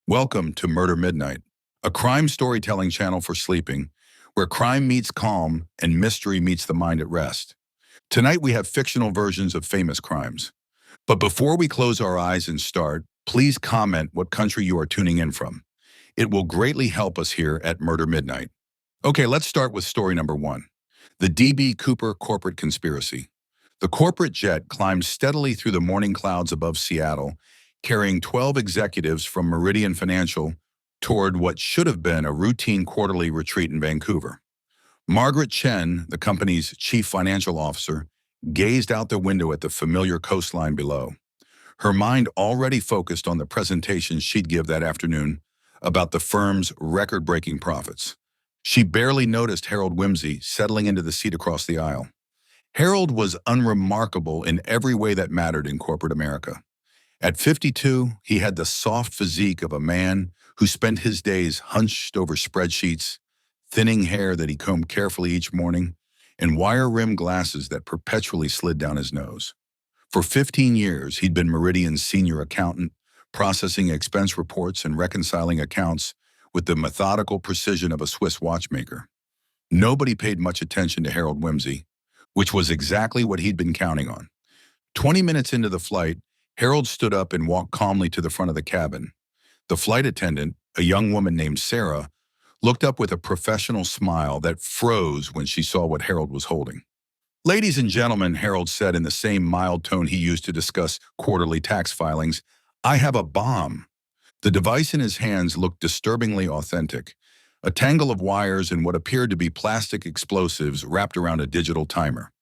Welcome to Murder Midnight, a crime storytelling channel for sleeping, where crime meets calm and mystery meets the mind at rest. Tonight we have fictional versions of famous crimes. But before we close our eyes and start, please comment what country you are tuning in from. It will greatly help us here at Murder Midnight. Okay, let's start with story number one. The D.B. Cooper corporate conspiracy. The corporate jet climbed steadily through the morning clouds above Seattle, carrying 12 executives from Meridian Financial toward what should have been a routine quarterly retreat in Vancouver. Margaret Chen, the company's chief financial officer, gazed out the window at the familiar coastline below, her mind already focused on the presentation she'd give that afternoon about the firm's record-breaking profits. She barely noticed Harold Whimsy settling into the seat across the aisle. Harold was unremarkable in every way that mattered in corporate America. At 52, he had the soft physique of a man who spent his days hunched over spreadsheets, thinning hair that he combed carefully each morning, and wire-rimmed glasses that perpetually slid down his nose. For 15 years, he'd been Meridian's senior accountant, processing expense reports and reconciling accounts with the methodical precision of a Swiss watchmaker. Nobody paid much attention to Harold Whimsy, which was exactly what he'd been counting on. 20 minutes into the flight, Harold stood up and walked calmly to the front of the cabin. The flight attendant, a young woman named Sarah, looked up with a professional smile that froze when she saw what Harold was holding. "Ladies and gentlemen," Harold said in the same mild tone he used to discuss quarterly tax filings, "I have a bomb." The device in his hands looked disturbingly authentic, a tangle of wires and what appeared to be plastic explosives wrapped around a digital timer.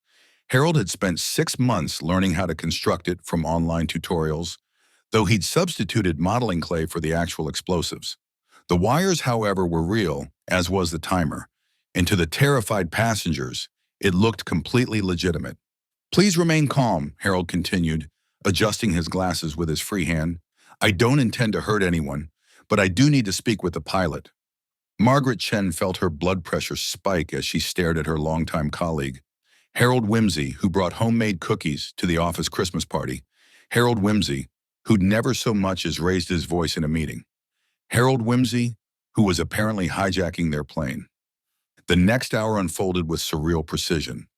Harold had spent 6 months learning how to construct it from online tutorials, though he'd substituted modeling clay for the actual explosives. The wires, however, were real, as was the timer, and to the terrified passengers, it looked completely legitimate. "Please remain calm," Harold continued, adjusting his glasses with his free hand. "I don't intend to hurt anyone, but I do need to speak with the pilot." Margaret Chen felt her blood pressure spike as she stared at her longtime colleague. Harold Whimsy, who brought homemade cookies to the office Christmas party. Harold Whimsy, who'd never so much as raised his voice in a meeting. Harold Whimsy, who was apparently hijacking their plane. The next hour unfolded with surreal precision.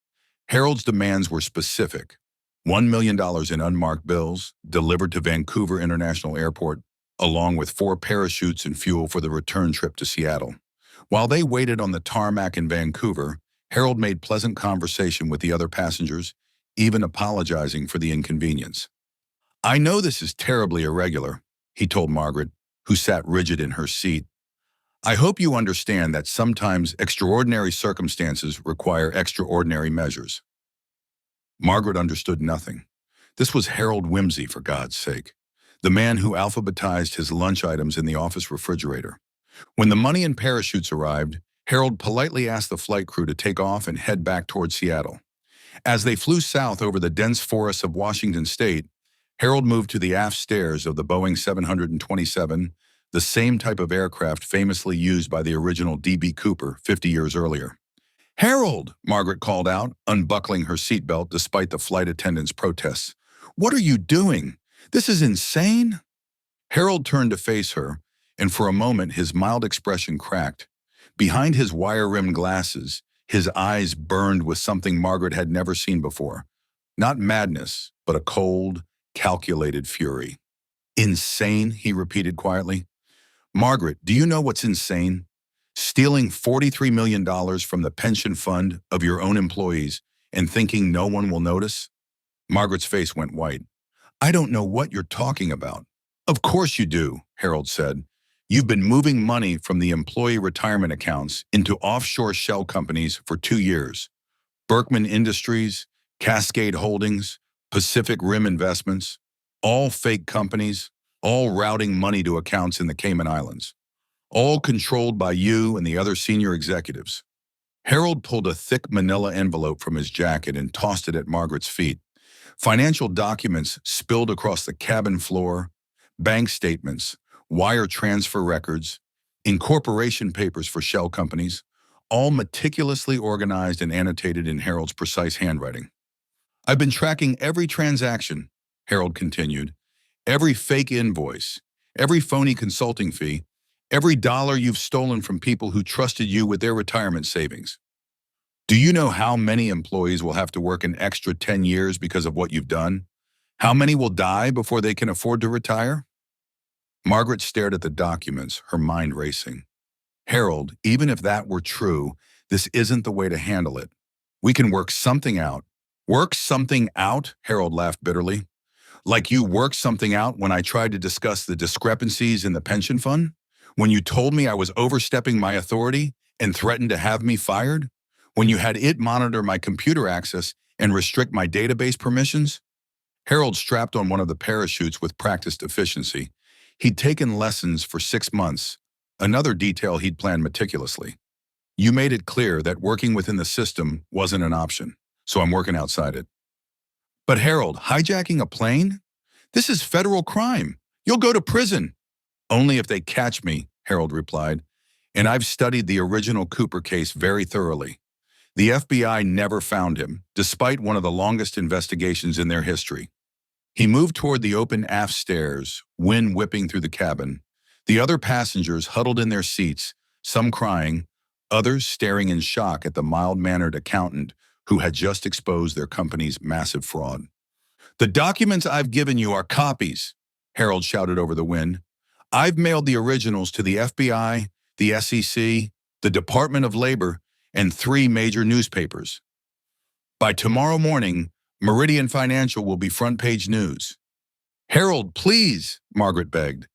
Harold's demands were specific. $1 million in unmarked bills, delivered to Vancouver International Airport, along with 4 parachutes and fuel for the return trip to Seattle. While they waited on the tarmac in Vancouver, Harold made pleasant conversation with the other passengers, even apologizing for the inconvenience. "I know this is terribly irregular," he told Margaret, who sat rigid in her seat. "I hope you understand that sometimes extraordinary circumstances require extraordinary measures." Margaret understood nothing. This was Harold Whimsy, for God's sake, the man who alphabetized his lunch items in the office refrigerator. When the money and parachutes arrived, Harold politely asked the flight crew to take off and head back toward Seattle. As they flew south over the dense forests of Washington state, Harold moved to the aft stairs of the Boeing 727, the same type of aircraft famously used by the original D.B. Cooper 50 years earlier. "Harold," Margaret called out, unbuckling her seatbelt despite the flight attendant's protests. "What are you doing? This is insane." Harold turned to face her, and for a moment his mild expression cracked. Behind his wire-rimmed glasses, his eyes burned with something Margaret had never seen before. Not madness, but a cold, calculated fury. "Insane," he repeated quietly. "Margaret, do you know what's insane? Stealing $43 million from the pension fund of your own employees and thinking no one will notice?" Margaret's face went white. "I don't know what you're talking about." "Of course you do," Harold said. "You've been moving money from the employee retirement accounts into offshore shell companies for 2 years. Berkman Industries, Cascade Holdings, Pacific Rim Investments, all fake companies, all routing money to accounts in the Cayman Islands, all controlled by you and the other senior executives." Harold pulled a thick manila envelope from his jacket and tossed it at Margaret's feet. Financial documents spilled across the cabin floor, bank statements, wire transfer records, incorporation papers for shell companies, all meticulously organized and annotated in Harold's precise handwriting. "I've been tracking every transaction," Harold continued, "every fake invoice, every phony consulting fee, every dollar you've stolen from people who trusted you with their retirement savings. Do you know how many employees will have to work an extra 10 years because of what you've done? How many will die before they can afford to retire? Margaret stared at the documents, her mind racing. Harold, even if that were true, this isn't the way to handle it. We can work something out. Work something out? Harold laughed bitterly. Like you worked something out when I tried to discuss the discrepancies in the pension fund? When you told me I was overstepping my authority and threatened to have me fired? When you had it monitor my computer access and restrict my database permissions? Harold strapped on one of the parachutes with practiced efficiency. He'd taken lessons for 6 months, another detail he'd planned meticulously. You made it clear that working within the system wasn't an option, so I'm working outside it. But Harold, hijacking a plane? This is federal crime. You'll go to prison. Only if they catch me, Harold replied. And I've studied the original Cooper case very thoroughly. The FBI never found him, despite one of the longest investigations in their history. He moved toward the open aft stairs, wind whipping through the cabin. The other passengers huddled in their seats, some crying, others staring in shock at the mild-mannered accountant who had just exposed their company's massive fraud. The documents I've given you are copies, Harold shouted over the wind. I've mailed the originals to the FBI, the SEC, the Department of Labor, and 3 major newspapers. By tomorrow morning, Meridian Financial will be front-page news. Harold, please, Margaret begged.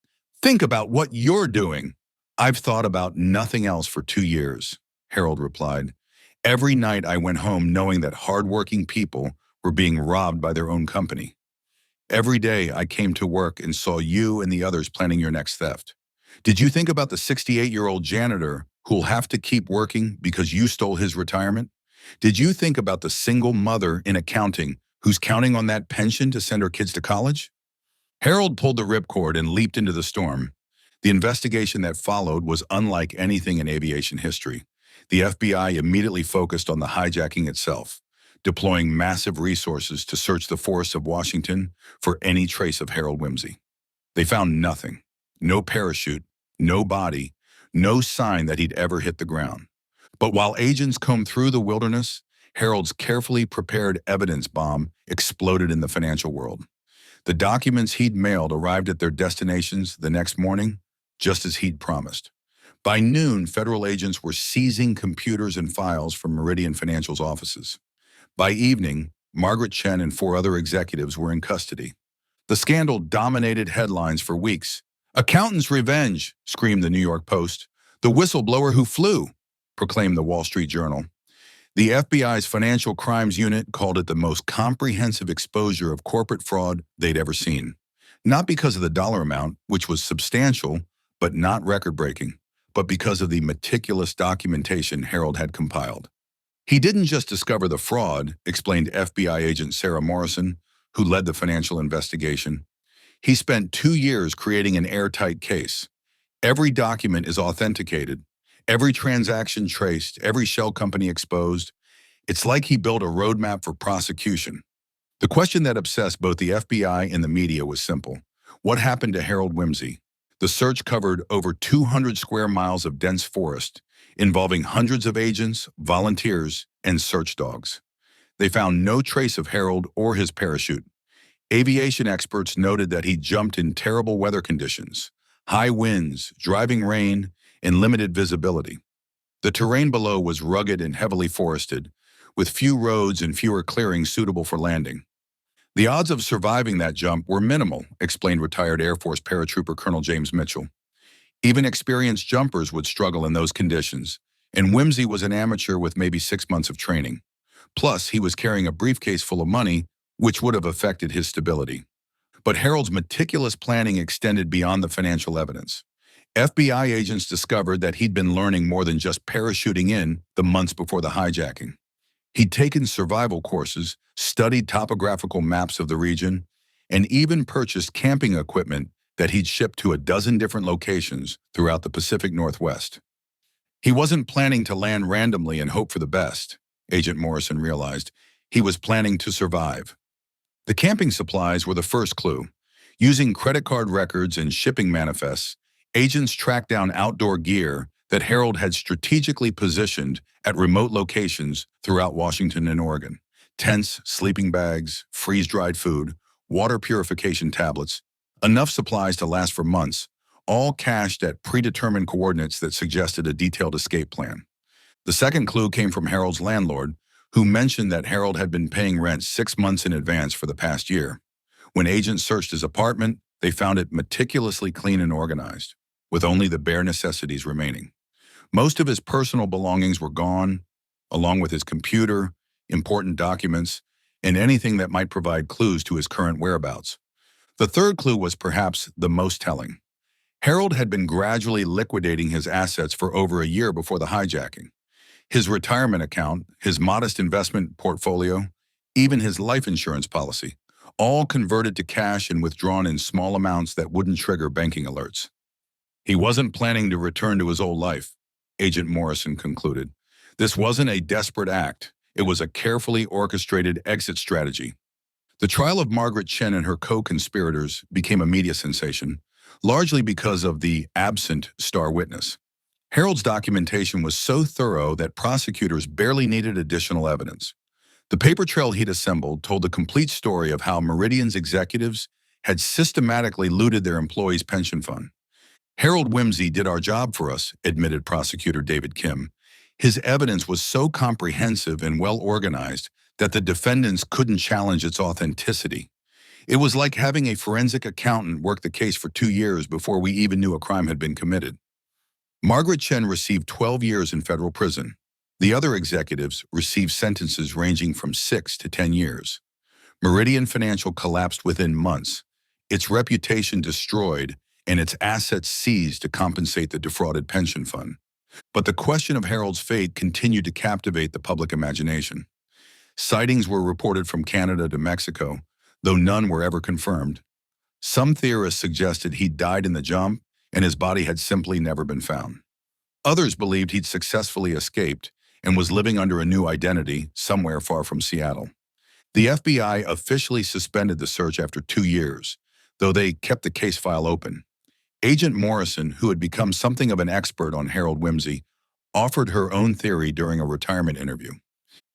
Think about what you're doing. I've thought about nothing else for 2 years, Harold replied. Every night I went home knowing that hardworking people were being robbed by their own company. Every day I came to work and saw you and the others planning your next theft. Did you think about the 68-year-old janitor who'll have to keep working because you stole his retirement? Did you think about the single mother in accounting who's counting on that pension to send her kids to college? Harold pulled the ripcord and leaped into the storm. The investigation that followed was unlike anything in aviation history. The FBI immediately focused on the hijacking itself, deploying massive resources to search the forests of Washington for any trace of Harold Whimsy. They found nothing. No parachute, no body, no sign that he'd ever hit the ground. But while agents combed through the wilderness, Harold's carefully prepared evidence bomb exploded in the financial world. The documents he'd mailed arrived at their destinations the next morning, just as he'd promised. By noon, federal agents were seizing computers and files from Meridian Financial's offices. By evening, Margaret Chen and 4 other executives were in custody. The scandal dominated headlines for weeks. "Accountant's revenge," screamed the New York Post. "The whistleblower who flew," proclaimed the Wall Street Journal. The FBI's Financial Crimes Unit called it the most comprehensive exposure of corporate fraud they'd ever seen. Not because of the dollar amount, which was substantial, but not record-breaking, but because of the meticulous documentation Harold had compiled. He didn't just discover the fraud, explained FBI agent Sarah Morrison, who led the financial investigation. He spent 2 years creating an airtight case. Every document is authenticated, every transaction traced, every shell company exposed. It's like he built a roadmap for prosecution. The question that obsessed both the FBI and the media was simple. What happened to Harold Whimsy? The search covered over 200 square miles of dense forest, involving hundreds of agents, volunteers, and search dogs. They found no trace of Harold or his parachute. Aviation experts noted that he jumped in terrible weather conditions, high winds, driving rain, and limited visibility. The terrain below was rugged and heavily forested, with few roads and fewer clearings suitable for landing. The odds of surviving that jump were minimal, explained retired Air Force paratrooper Colonel James Mitchell. Even experienced jumpers would struggle in those conditions, and Whimsy was an amateur with maybe 6 months of training. Plus, he was carrying a briefcase full of money, which would have affected his stability. But Harold's meticulous planning extended beyond the financial evidence. FBI agents discovered that he'd been learning more than just parachuting in the months before the hijacking. He'd taken survival courses, studied topographical maps of the region, and even purchased camping equipment that he'd shipped to a dozen different locations throughout the Pacific Northwest. He wasn't planning to land randomly and hope for the best, Agent Morrison realized. He was planning to survive. The camping supplies were the first clue. Using credit card records and shipping manifests, agents tracked down outdoor gear that Harold had strategically positioned at remote locations throughout Washington and Oregon. Tents, sleeping bags, freeze-dried food, water purification tablets, enough supplies to last for months, all cached at predetermined coordinates that suggested a detailed escape plan. The second clue came from Harold's landlord, who mentioned that Harold had been paying rent 6 months in advance for the past year. When agents searched his apartment, they found it meticulously clean and organized, with only the bare necessities remaining. Most of his personal belongings were gone, along with his computer, important documents, and anything that might provide clues to his current whereabouts. The third clue was perhaps the most telling. Harold had been gradually liquidating his assets for over a year before the hijacking. His retirement account, his modest investment portfolio, even his life insurance policy, all converted to cash and withdrawn in small amounts that wouldn't trigger banking alerts. He wasn't planning to return to his old life, Agent Morrison concluded. This wasn't a desperate act. It was a carefully orchestrated exit strategy. The trial of Margaret Chen and her co-conspirators became a media sensation, largely because of the absent star witness. Harold's documentation was so thorough that prosecutors barely needed additional evidence. The paper trail he'd assembled told the complete story of how Meridian's executives had systematically looted their employees' pension fund. Harold Whimsy did our job for us, admitted prosecutor David Kim. His evidence was so comprehensive and well organized that the defendants couldn't challenge its authenticity. It was like having a forensic accountant work the case for 2 years before we even knew a crime had been committed. Margaret Chen received 12 years in federal prison. The other executives received sentences ranging from 6 to 10 years. Meridian Financial collapsed within months, its reputation destroyed, and its assets seized to compensate the defrauded pension fund. But the question of Harold's fate continued to captivate the public imagination. Sightings were reported from Canada to Mexico, though none were ever confirmed. Some theorists suggested he'd died in the jump, and his body had simply never been found. Others believed he'd successfully escaped and was living under a new identity somewhere far from Seattle. The FBI officially suspended the search after 2 years, though they kept the case file open. Agent Morrison, who had become something of an expert on Harold Whimsy, offered her own theory during a retirement interview.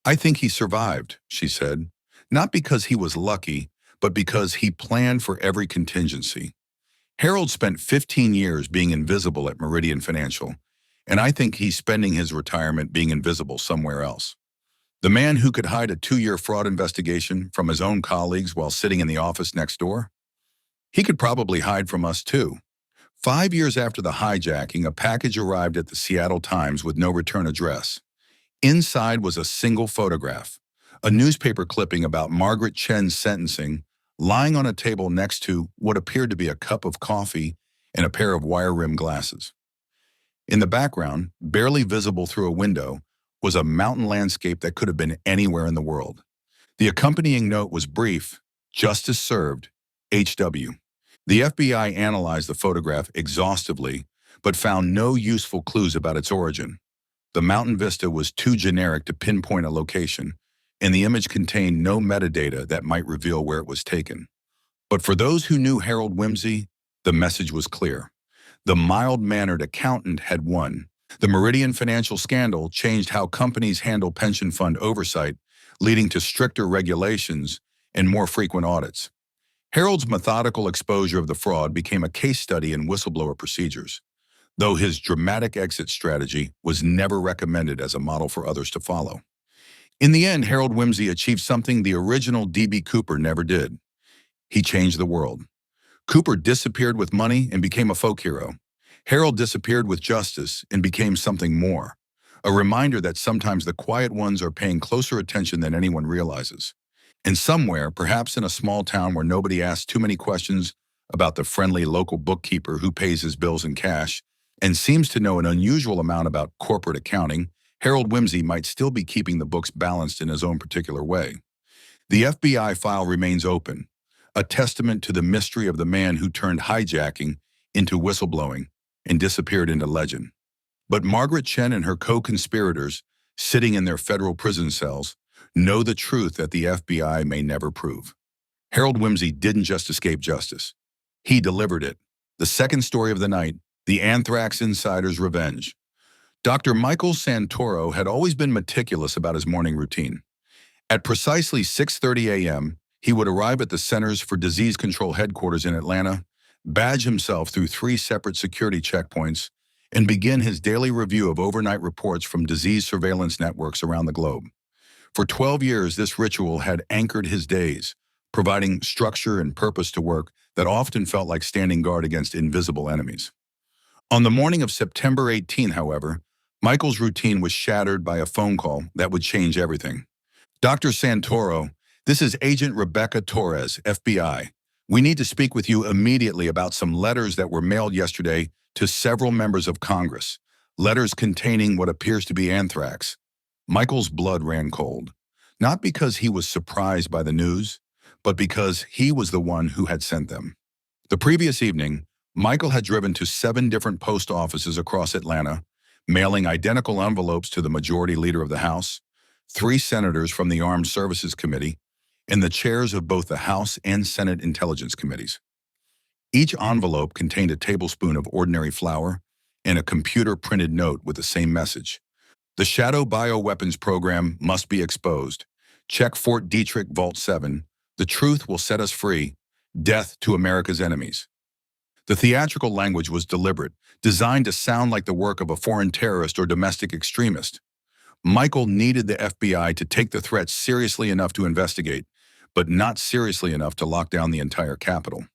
"I think he survived," she said, "not because he was lucky, but because he planned for every contingency. Harold spent 15 years being invisible at Meridian Financial, and I think he's spending his retirement being invisible somewhere else. The man who could hide a 2-year fraud investigation from his own colleagues while sitting in the office next door? He could probably hide from us too." 5 years after the hijacking, a package arrived at the Seattle Times with no return address. Inside was a single photograph, a newspaper clipping about Margaret Chen's sentencing, lying on a table next to what appeared to be a cup of coffee and a pair of wire-rimmed glasses. In the background, barely visible through a window, was a mountain landscape that could have been anywhere in the world. The accompanying note was brief: "Justice served, H.W." The FBI analyzed the photograph exhaustively, but found no useful clues about its origin. The mountain vista was too generic to pinpoint a location, and the image contained no metadata that might reveal where it was taken. But for those who knew Harold Whimsy, the message was clear. The mild-mannered accountant had won. The Meridian financial scandal changed how companies handle pension fund oversight, leading to stricter regulations and more frequent audits. Harold's methodical exposure of the fraud became a case study in whistleblower procedures, though his dramatic exit strategy was never recommended as a model for others to follow. In the end, Harold Whimsy achieved something the original D.B. Cooper never did. He changed the world. Cooper disappeared with money and became a folk hero. Harold disappeared with justice and became something more, a reminder that sometimes the quiet ones are paying closer attention than anyone realizes. And somewhere, perhaps in a small town where nobody asks too many questions about the friendly local bookkeeper who pays his bills in cash and seems to know an unusual amount about corporate accounting, Harold Whimsy might still be keeping the books balanced in his own particular way. The FBI file remains open, a testament to the mystery of the man who turned hijacking into whistleblowing and disappeared into legend. But Margaret Chen and her co-conspirators, sitting in their federal prison cells, know the truth that the FBI may never prove. Harold Whimsy didn't just escape justice. He delivered it. The second story of the night, the anthrax insider's revenge. Dr. Michael Santoro had always been meticulous about his morning routine. At precisely 6:30 a.m., he would arrive at the Centers for Disease Control headquarters in Atlanta, badge himself through 3 separate security checkpoints, and begin his daily review of overnight reports from disease surveillance networks around the globe. For 12 years, this ritual had anchored his days, providing structure and purpose to work that often felt like standing guard against invisible enemies. On the morning of September 18, however, Michael's routine was shattered by a phone call that would change everything. Dr. Santoro, this is Agent Rebecca Torres, FBI. We need to speak with you immediately about some letters that were mailed yesterday to several members of Congress, letters containing what appears to be anthrax. Michael's blood ran cold, not because he was surprised by the news, but because he was the one who had sent them. The previous evening, Michael had driven to 7 different post offices across Atlanta, mailing identical envelopes to the majority leader of the House, 3 senators from the Armed Services Committee, and the chairs of both the House and Senate Intelligence Committees. Each envelope contained a tablespoon of ordinary flour and a computer-printed note with the same message. The shadow bioweapons program must be exposed. Check Fort Detrick Vault 7. The truth will set us free. Death to America's enemies. The theatrical language was deliberate, designed to sound like the work of a foreign terrorist or domestic extremist. Michael needed the FBI to take the threat seriously enough to investigate, but not seriously enough to lock down the entire Capitol.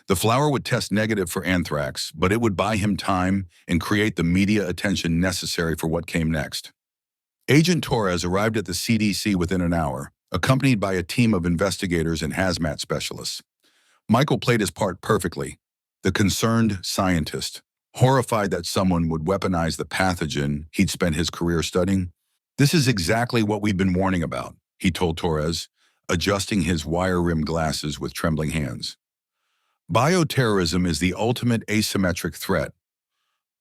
The flour would test negative for anthrax, but it would buy him time and create the media attention necessary for what came next. Agent Torres arrived at the CDC within an hour, accompanied by a team of investigators and hazmat specialists. Michael played his part perfectly, the concerned scientist, horrified that someone would weaponize the pathogen he'd spent his career studying. "This is exactly what we've been warning about," he told Torres, adjusting his wire-rimmed glasses with trembling hands. Bioterrorism is the ultimate asymmetric threat.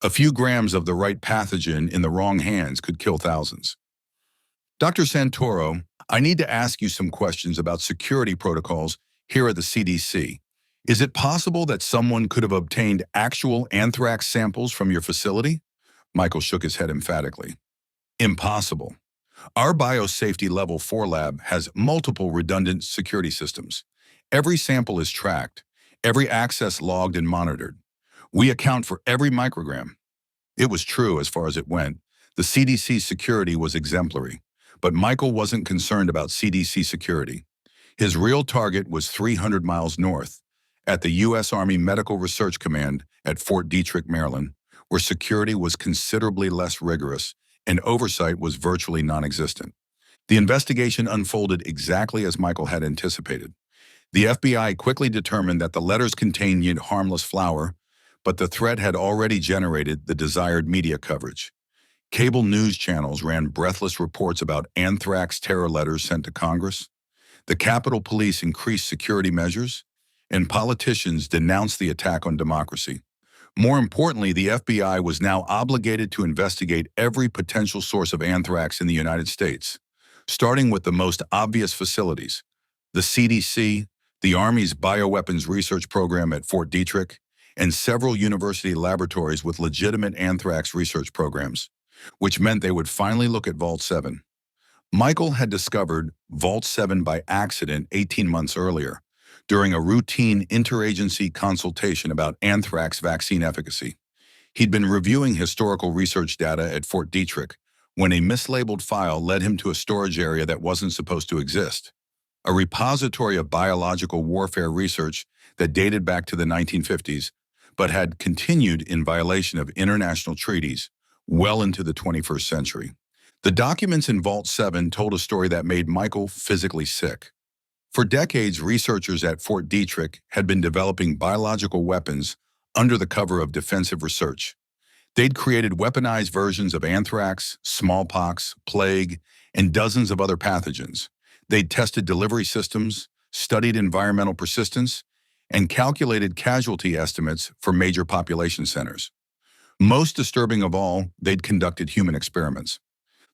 A few grams of the right pathogen in the wrong hands could kill thousands. Dr. Santoro, I need to ask you some questions about security protocols here at the CDC. Is it possible that someone could have obtained actual anthrax samples from your facility? Michael shook his head emphatically. Impossible. Our biosafety level 4 lab has multiple redundant security systems. Every sample is tracked, every access logged and monitored. We account for every microgram. It was true as far as it went. The CDC security was exemplary, but Michael wasn't concerned about CDC security. His real target was 300 miles north, at the U.S. Army Medical Research Command at Fort Detrick, Maryland, where security was considerably less rigorous and oversight was virtually non-existent. The investigation unfolded exactly as Michael had anticipated. The FBI quickly determined that the letters contained yet harmless flour, but the threat had already generated the desired media coverage. Cable news channels ran breathless reports about anthrax terror letters sent to Congress. The Capitol Police increased security measures, and politicians denounced the attack on democracy. More importantly, the FBI was now obligated to investigate every potential source of anthrax in the United States, starting with the most obvious facilities: the CDC, the Army's Bioweapons Research Program at Fort Detrick, and several university laboratories with legitimate anthrax research programs, which meant they would finally look at Vault 7. Michael had discovered Vault 7 by accident 18 months earlier, during a routine interagency consultation about anthrax vaccine efficacy. He'd been reviewing historical research data at Fort Detrick when a mislabeled file led him to a storage area that wasn't supposed to exist, a repository of biological warfare research that dated back to the 1950s, but had continued in violation of international treaties well into the 21st century. The documents in Vault 7 told a story that made Michael physically sick. For decades, researchers at Fort Detrick had been developing biological weapons under the cover of defensive research. They'd created weaponized versions of anthrax, smallpox, plague, and dozens of other pathogens. They'd tested delivery systems, studied environmental persistence, and calculated casualty estimates for major population centers. Most disturbing of all, they'd conducted human experiments.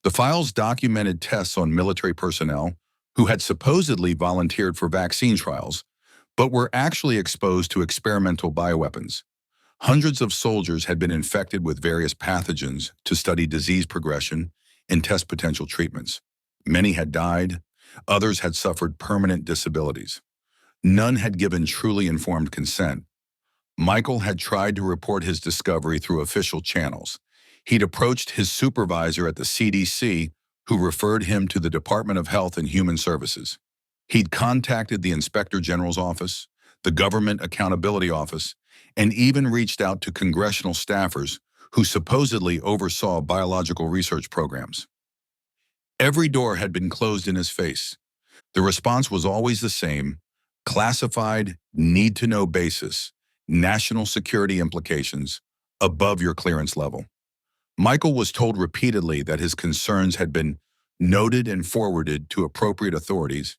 The files documented tests on military personnel who had supposedly volunteered for vaccine trials, but were actually exposed to experimental bioweapons. Hundreds of soldiers had been infected with various pathogens to study disease progression and test potential treatments. Many had died, others had suffered permanent disabilities. None had given truly informed consent. Michael had tried to report his discovery through official channels. He'd approached his supervisor at the CDC, who referred him to the Department of Health and Human Services. He'd contacted the Inspector General's office, the Government Accountability Office, and even reached out to congressional staffers who supposedly oversaw biological research programs. Every door had been closed in his face. The response was always the same: classified, need-to-know basis, national security implications, above your clearance level. Michael was told repeatedly that his concerns had been noted and forwarded to appropriate authorities,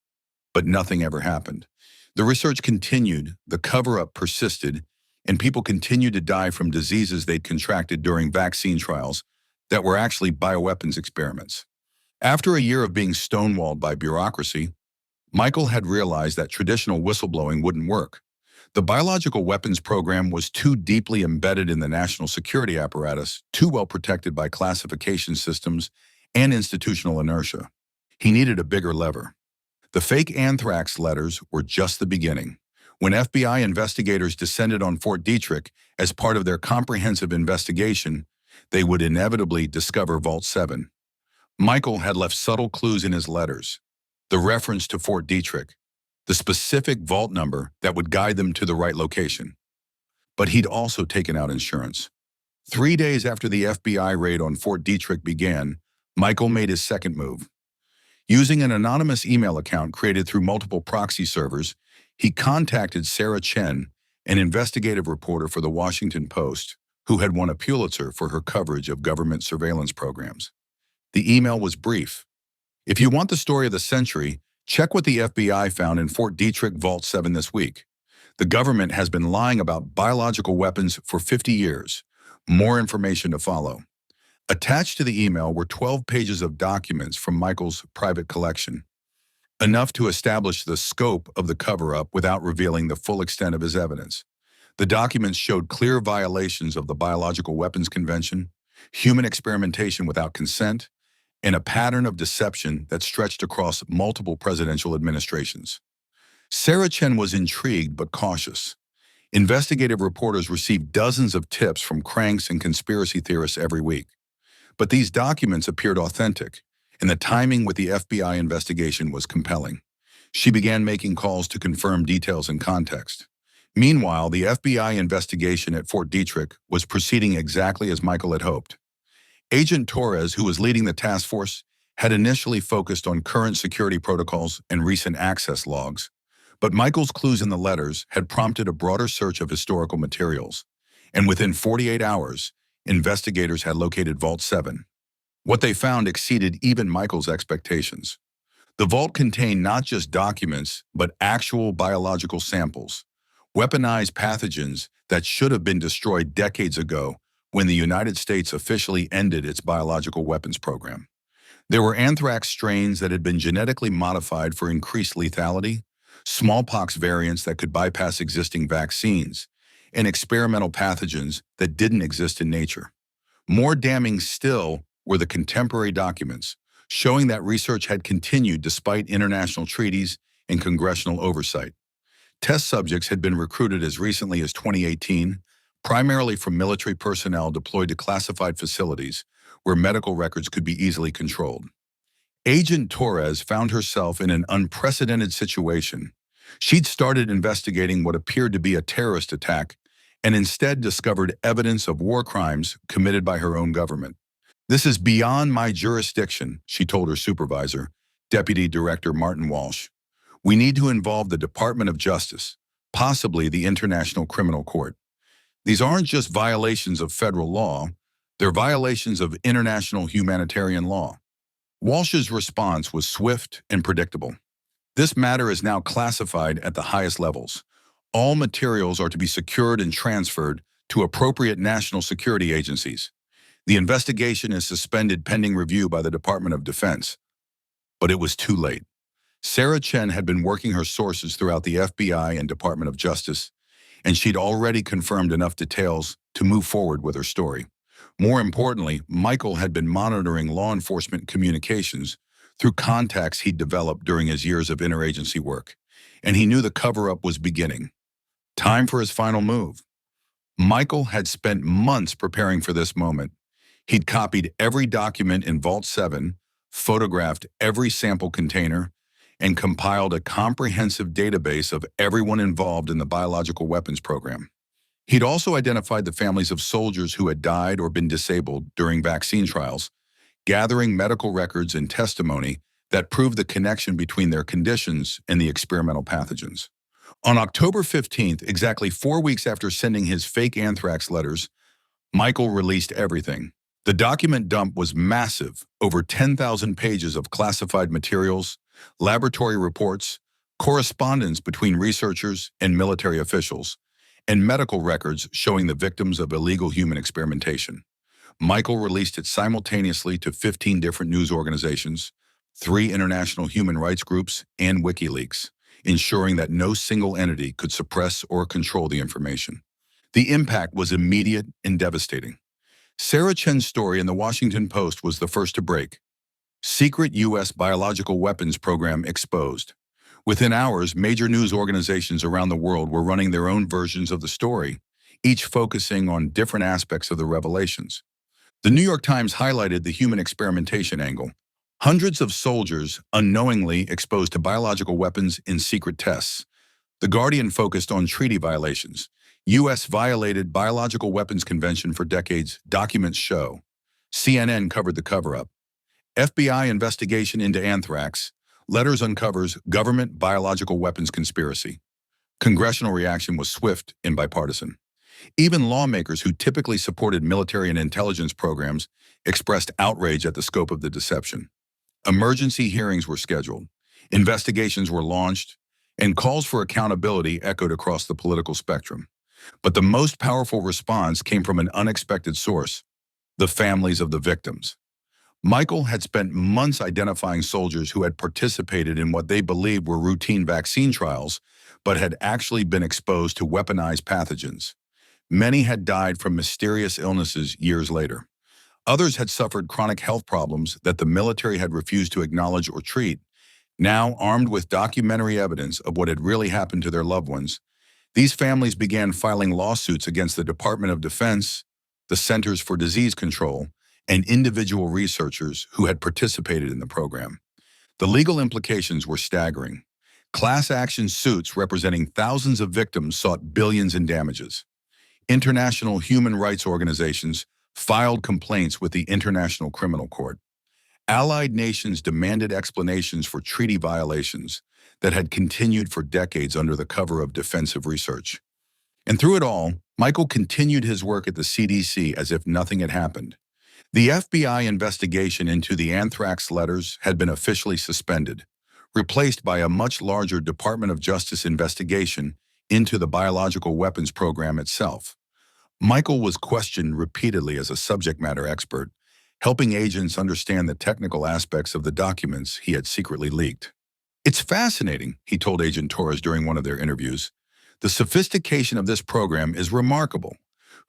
but nothing ever happened. The research continued, the cover-up persisted, and people continued to die from diseases they'd contracted during vaccine trials that were actually bioweapons experiments. After a year of being stonewalled by bureaucracy, Michael had realized that traditional whistleblowing wouldn't work. The biological weapons program was too deeply embedded in the national security apparatus, too well protected by classification systems and institutional inertia. He needed a bigger lever. The fake anthrax letters were just the beginning. When FBI investigators descended on Fort Detrick as part of their comprehensive investigation, they would inevitably discover Vault 7. Michael had left subtle clues in his letters: the reference to Fort Detrick, the specific vault number that would guide them to the right location. But he'd also taken out insurance. 3 days after the FBI raid on Fort Detrick began, Michael made his second move. Using an anonymous email account created through multiple proxy servers, he contacted Sarah Chen, an investigative reporter for the Washington Post, who had won a Pulitzer for her coverage of government surveillance programs. The email was brief: "If you want the story of the century, check what the FBI found in Fort Detrick Vault 7 this week. The government has been lying about biological weapons for 50 years. More information to follow." Attached to the email were 12 pages of documents from Michael's private collection, enough to establish the scope of the cover-up without revealing the full extent of his evidence. The documents showed clear violations of the Biological Weapons Convention, human experimentation without consent, and a pattern of deception that stretched across multiple presidential administrations. Sarah Chen was intrigued but cautious. Investigative reporters received dozens of tips from cranks and conspiracy theorists every week. But these documents appeared authentic, and the timing with the FBI investigation was compelling. She began making calls to confirm details and context. Meanwhile, the FBI investigation at Fort Detrick was proceeding exactly as Michael had hoped. Agent Torres, who was leading the task force, had initially focused on current security protocols and recent access logs, but Michael's clues in the letters had prompted a broader search of historical materials, and within 48 hours, investigators had located Vault 7. What they found exceeded even Michael's expectations. The vault contained not just documents, but actual biological samples, weaponized pathogens that should have been destroyed decades ago when the United States officially ended its biological weapons program. There were anthrax strains that had been genetically modified for increased lethality, smallpox variants that could bypass existing vaccines, and experimental pathogens that didn't exist in nature. More damning still were the contemporary documents, showing that research had continued despite international treaties and congressional oversight. Test subjects had been recruited as recently as 2018, primarily from military personnel deployed to classified facilities where medical records could be easily controlled. Agent Torres found herself in an unprecedented situation. She'd started investigating what appeared to be a terrorist attack and instead discovered evidence of war crimes committed by her own government. "This is beyond my jurisdiction," she told her supervisor, Deputy Director Martin Walsh. "We need to involve the Department of Justice, possibly the International Criminal Court. These aren't just violations of federal law, they're violations of international humanitarian law." Walsh's response was swift and predictable. "This matter is now classified at the highest levels. All materials are to be secured and transferred to appropriate national security agencies. The investigation is suspended pending review by the Department of Defense." But it was too late. Sarah Chen had been working her sources throughout the FBI and Department of Justice, and she'd already confirmed enough details to move forward with her story. More importantly, Michael had been monitoring law enforcement communications through contacts he'd developed during his years of interagency work, and he knew the cover-up was beginning. Time for his final move. Michael had spent months preparing for this moment. He'd copied every document in Vault 7, photographed every sample container, and compiled a comprehensive database of everyone involved in the biological weapons program. He'd also identified the families of soldiers who had died or been disabled during vaccine trials, gathering medical records and testimony that proved the connection between their conditions and the experimental pathogens. On October 15th, exactly 4 weeks after sending his fake anthrax letters, Michael released everything. The document dump was massive, over 10,000 pages of classified materials, laboratory reports, correspondence between researchers and military officials, and medical records showing the victims of illegal human experimentation. Michael released it simultaneously to 15 different news organizations, 3 international human rights groups, and WikiLeaks, ensuring that no single entity could suppress or control the information. The impact was immediate and devastating. Sarah Chen's story in the Washington Post was the first to break. Secret U.S. biological weapons program exposed. Within hours, major news organizations around the world were running their own versions of the story, each focusing on different aspects of the revelations. The New York Times highlighted the human experimentation angle. Hundreds of soldiers unknowingly exposed to biological weapons in secret tests. The Guardian focused on treaty violations. U.S. violated Biological Weapons Convention for decades, documents show. CNN covered the cover-up. FBI investigation into anthrax. Letters uncovers government biological weapons conspiracy. Congressional reaction was swift and bipartisan. Even lawmakers who typically supported military and intelligence programs expressed outrage at the scope of the deception. Emergency hearings were scheduled. Investigations were launched, and calls for accountability echoed across the political spectrum. But the most powerful response came from an unexpected source: the families of the victims. Michael had spent months identifying soldiers who had participated in what they believed were routine vaccine trials, but had actually been exposed to weaponized pathogens. Many had died from mysterious illnesses years later. Others had suffered chronic health problems that the military had refused to acknowledge or treat. Now, armed with documentary evidence of what had really happened to their loved ones, these families began filing lawsuits against the Department of Defense, the Centers for Disease Control, and individual researchers who had participated in the program. The legal implications were staggering. Class action suits representing thousands of victims sought billions in damages. International human rights organizations filed complaints with the International Criminal Court. Allied nations demanded explanations for treaty violations that had continued for decades under the cover of defensive research. And through it all, Michael continued his work at the CDC as if nothing had happened. The FBI investigation into the anthrax letters had been officially suspended, replaced by a much larger Department of Justice investigation into the biological weapons program itself. Michael was questioned repeatedly as a subject matter expert, helping agents understand the technical aspects of the documents he had secretly leaked. "It's fascinating," he told Agent Torres during one of their interviews. "The sophistication of this program is remarkable.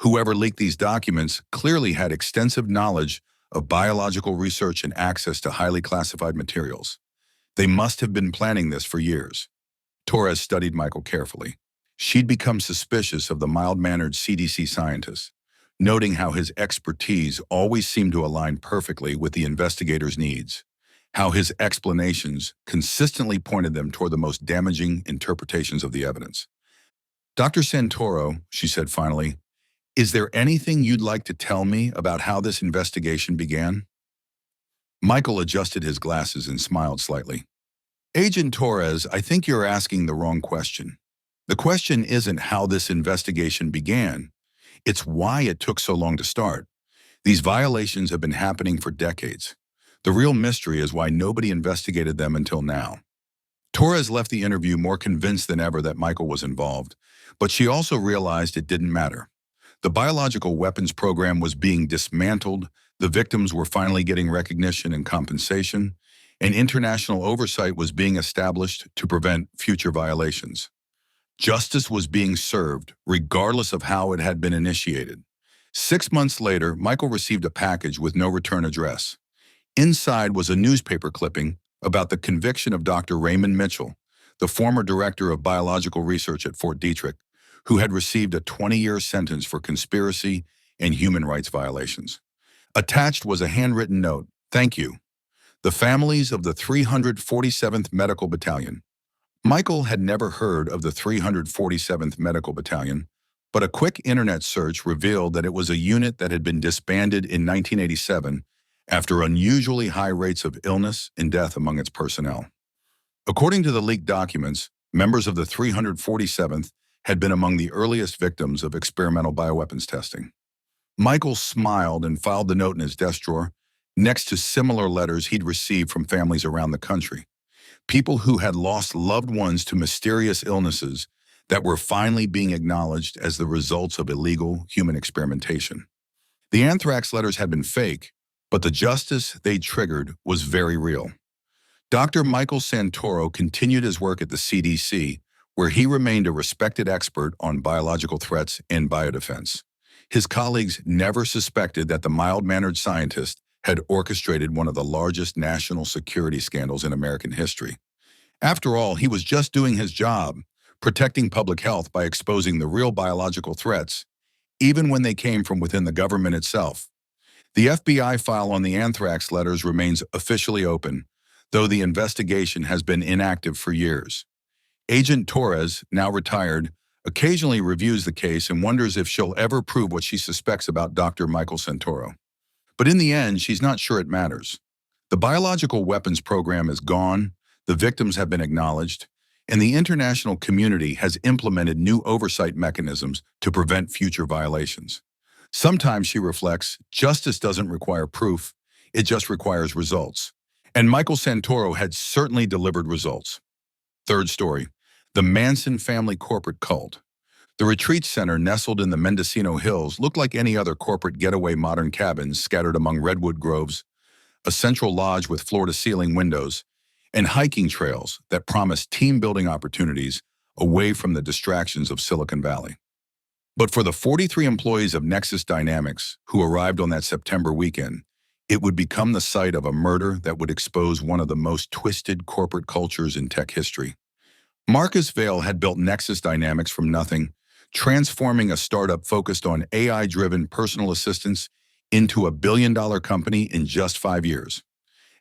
Whoever leaked these documents clearly had extensive knowledge of biological research and access to highly classified materials. They must have been planning this for years." Torres studied Michael carefully. She'd become suspicious of the mild-mannered CDC scientist, noting how his expertise always seemed to align perfectly with the investigators' needs, how his explanations consistently pointed them toward the most damaging interpretations of the evidence. "Dr. Santoro," she said finally, "is there anything you'd like to tell me about how this investigation began?" Michael adjusted his glasses and smiled slightly. "Agent Torres, I think you're asking the wrong question. The question isn't how this investigation began. It's why it took so long to start. These violations have been happening for decades. The real mystery is why nobody investigated them until now." Torres left the interview more convinced than ever that Michael was involved, but she also realized it didn't matter. The biological weapons program was being dismantled, the victims were finally getting recognition and compensation, and international oversight was being established to prevent future violations. Justice was being served, regardless of how it had been initiated. 6 months later, Michael received a package with no return address. Inside was a newspaper clipping about the conviction of Dr. Raymond Mitchell, the former director of biological research at Fort Detrick, who had received a 20-year sentence for conspiracy and human rights violations. Attached was a handwritten note: "Thank you. The families of the 347th Medical Battalion." Michael had never heard of the 347th Medical Battalion, but a quick internet search revealed that it was a unit that had been disbanded in 1987 after unusually high rates of illness and death among its personnel. According to the leaked documents, members of the 347th had been among the earliest victims of experimental bioweapons testing. Michael smiled and filed the note in his desk drawer, next to similar letters he'd received from families around the country. People who had lost loved ones to mysterious illnesses that were finally being acknowledged as the results of illegal human experimentation. The anthrax letters had been fake, but the justice they triggered was very real. Dr. Michael Santoro continued his work at the CDC, where he remained a respected expert on biological threats and biodefense. His colleagues never suspected that the mild-mannered scientist had orchestrated one of the largest national security scandals in American history. After all, he was just doing his job, protecting public health by exposing the real biological threats, even when they came from within the government itself. The FBI file on the anthrax letters remains officially open, though the investigation has been inactive for years. Agent Torres, now retired, occasionally reviews the case and wonders if she'll ever prove what she suspects about Dr. Michael Santoro. But in the end, she's not sure it matters. The biological weapons program is gone, the victims have been acknowledged, and the international community has implemented new oversight mechanisms to prevent future violations. Sometimes, she reflects, justice doesn't require proof, it just requires results. And Michael Santoro had certainly delivered results. Third story: the Manson family corporate cult. The retreat center nestled in the Mendocino Hills looked like any other corporate getaway: modern cabins scattered among redwood groves, a central lodge with floor-to-ceiling windows, and hiking trails that promised team-building opportunities away from the distractions of Silicon Valley. But for the 43 employees of Nexus Dynamics who arrived on that September weekend, it would become the site of a murder that would expose one of the most twisted corporate cultures in tech history. Marcus Vail had built Nexus Dynamics from nothing, transforming a startup focused on AI-driven personal assistants into a billion-dollar company in just 5 years.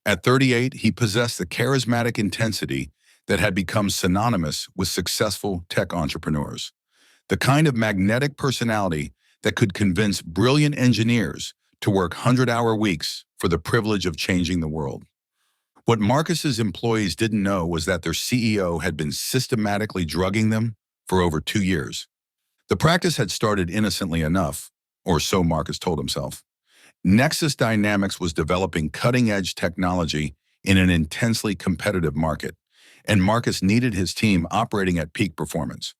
At 38, he possessed the charismatic intensity that had become synonymous with successful tech entrepreneurs, the kind of magnetic personality that could convince brilliant engineers to work 100-hour weeks for the privilege of changing the world. What Marcus's employees didn't know was that their CEO had been systematically drugging them for over 2 years. The practice had started innocently enough, or so Marcus told himself. Nexus Dynamics was developing cutting-edge technology in an intensely competitive market, and Marcus needed his team operating at peak performance.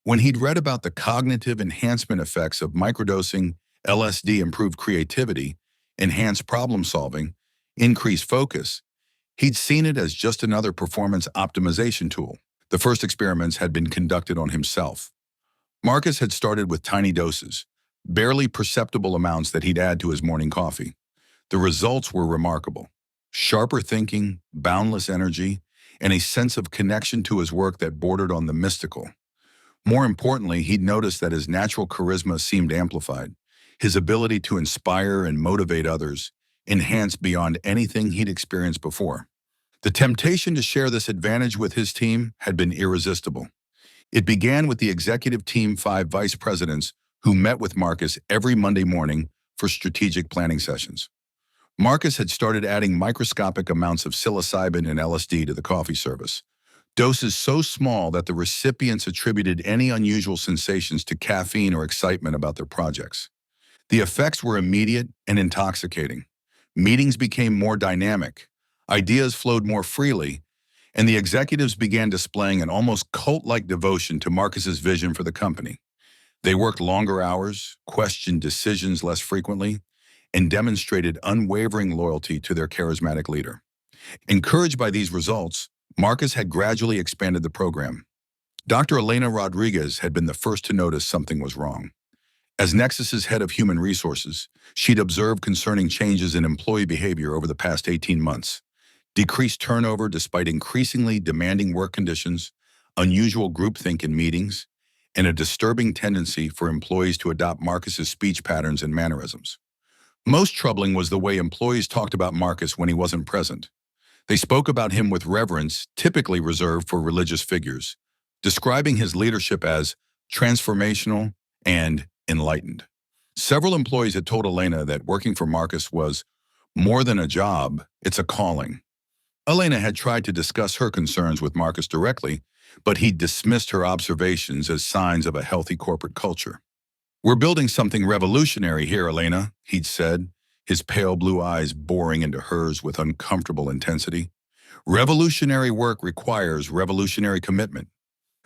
When he'd read about the cognitive enhancement effects of microdosing LSD improved creativity, enhanced problem-solving, increased focus, he'd seen it as just another performance optimization tool. The first experiments had been conducted on himself. Marcus had started with tiny doses, barely perceptible amounts that he'd add to his morning coffee. The results were remarkable: sharper thinking, boundless energy, and a sense of connection to his work that bordered on the mystical. More importantly, he'd noticed that his natural charisma seemed amplified, his ability to inspire and motivate others enhanced beyond anything he'd experienced before. The temptation to share this advantage with his team had been irresistible. It began with the executive team 5 vice presidents who met with Marcus every Monday morning for strategic planning sessions. Marcus had started adding microscopic amounts of psilocybin and LSD to the coffee service, doses so small that the recipients attributed any unusual sensations to caffeine or excitement about their projects. The effects were immediate and intoxicating. Meetings became more dynamic, ideas flowed more freely, and the executives began displaying an almost cult-like devotion to Marcus's vision for the company. They worked longer hours, questioned decisions less frequently, and demonstrated unwavering loyalty to their charismatic leader. Encouraged by these results, Marcus had gradually expanded the program. Dr. Elena Rodriguez had been the first to notice something was wrong. As Nexus's head of human resources, she'd observed concerning changes in employee behavior over the past 18 months. Decreased turnover despite increasingly demanding work conditions, unusual groupthink in meetings, and a disturbing tendency for employees to adopt Marcus's speech patterns and mannerisms. Most troubling was the way employees talked about Marcus when he wasn't present. They spoke about him with reverence, typically reserved for religious figures, describing his leadership as transformational and enlightened. Several employees had told Elena that working for Marcus was more than a job, it's a calling. Elena had tried to discuss her concerns with Marcus directly, but he dismissed her observations as signs of a healthy corporate culture. "We're building something revolutionary here, Elena," he'd said, his pale blue eyes boring into hers with uncomfortable intensity. "Revolutionary work requires revolutionary commitment."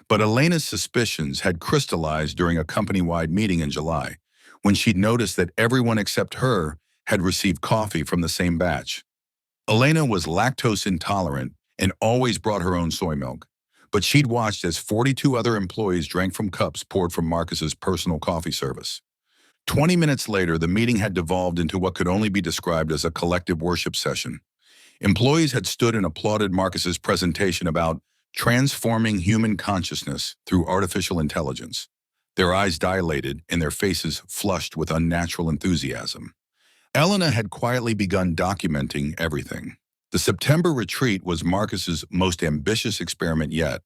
But Elena's suspicions had crystallized during a company-wide meeting in July, when she'd noticed that everyone except her had received coffee from the same batch. Elena was lactose intolerant and always brought her own soy milk, but she'd watched as 42 other employees drank from cups poured from Marcus's personal coffee service. 20 minutes later, the meeting had devolved into what could only be described as a collective worship session. Employees had stood and applauded Marcus's presentation about transforming human consciousness through artificial intelligence. Their eyes dilated and their faces flushed with unnatural enthusiasm. Elena had quietly begun documenting everything. The September retreat was Marcus's most ambitious experiment yet.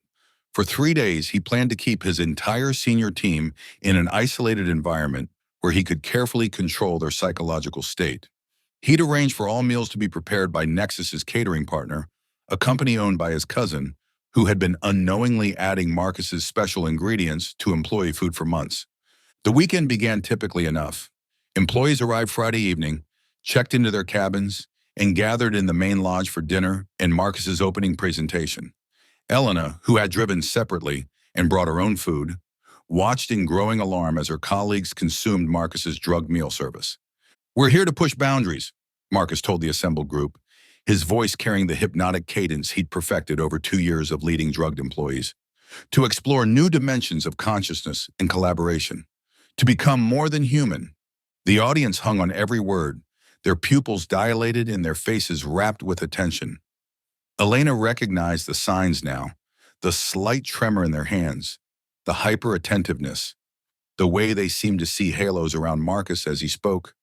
For 3 days, he planned to keep his entire senior team in an isolated environment where he could carefully control their psychological state. He'd arranged for all meals to be prepared by Nexus's catering partner, a company owned by his cousin, who had been unknowingly adding Marcus's special ingredients to employee food for months. The weekend began typically enough. Employees arrived Friday evening, checked into their cabins, and gathered in the main lodge for dinner and Marcus's opening presentation. Elena, who had driven separately and brought her own food, watched in growing alarm as her colleagues consumed Marcus's drugged meal service. "We're here to push boundaries," Marcus told the assembled group, his voice carrying the hypnotic cadence he'd perfected over 2 years of leading drugged employees. "To explore new dimensions of consciousness and collaboration. To become more than human." The audience hung on every word, their pupils dilated and their faces rapt with attention. Elena recognized the signs now, the slight tremor in their hands, the hyper-attentiveness, the way they seemed to see halos around Marcus as he spoke.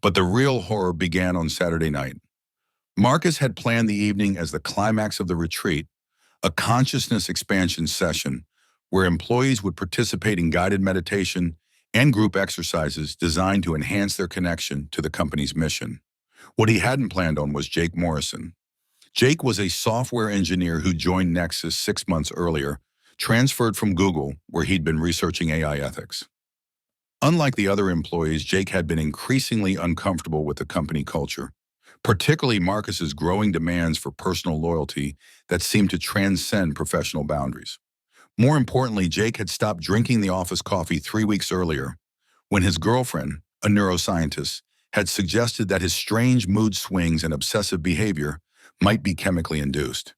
But the real horror began on Saturday night. Marcus had planned the evening as the climax of the retreat, a consciousness expansion session where employees would participate in guided meditation and group exercises designed to enhance their connection to the company's mission. What he hadn't planned on was Jake Morrison. Jake was a software engineer who joined Nexus 6 months earlier, transferred from Google, where he'd been researching AI ethics. Unlike the other employees, Jake had been increasingly uncomfortable with the company culture, particularly Marcus's growing demands for personal loyalty that seemed to transcend professional boundaries. More importantly, Jake had stopped drinking the office coffee 3 weeks earlier, when his girlfriend, a neuroscientist, had suggested that his strange mood swings and obsessive behavior might be chemically induced.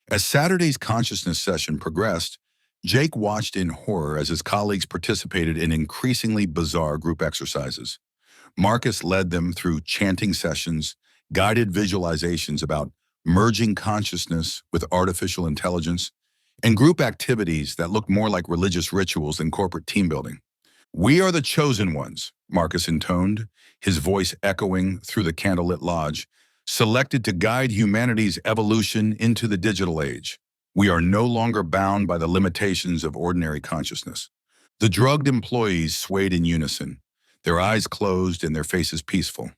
As Saturday's consciousness session progressed, Jake watched in horror as his colleagues participated in increasingly bizarre group exercises. Marcus led them through chanting sessions, guided visualizations about merging consciousness with artificial intelligence, and group activities that looked more like religious rituals than corporate team building. "We are the chosen ones," Marcus intoned, his voice echoing through the candlelit lodge, "selected to guide humanity's evolution into the digital age. We are no longer bound by the limitations of ordinary consciousness." The drugged employees swayed in unison, their eyes closed and their faces peaceful.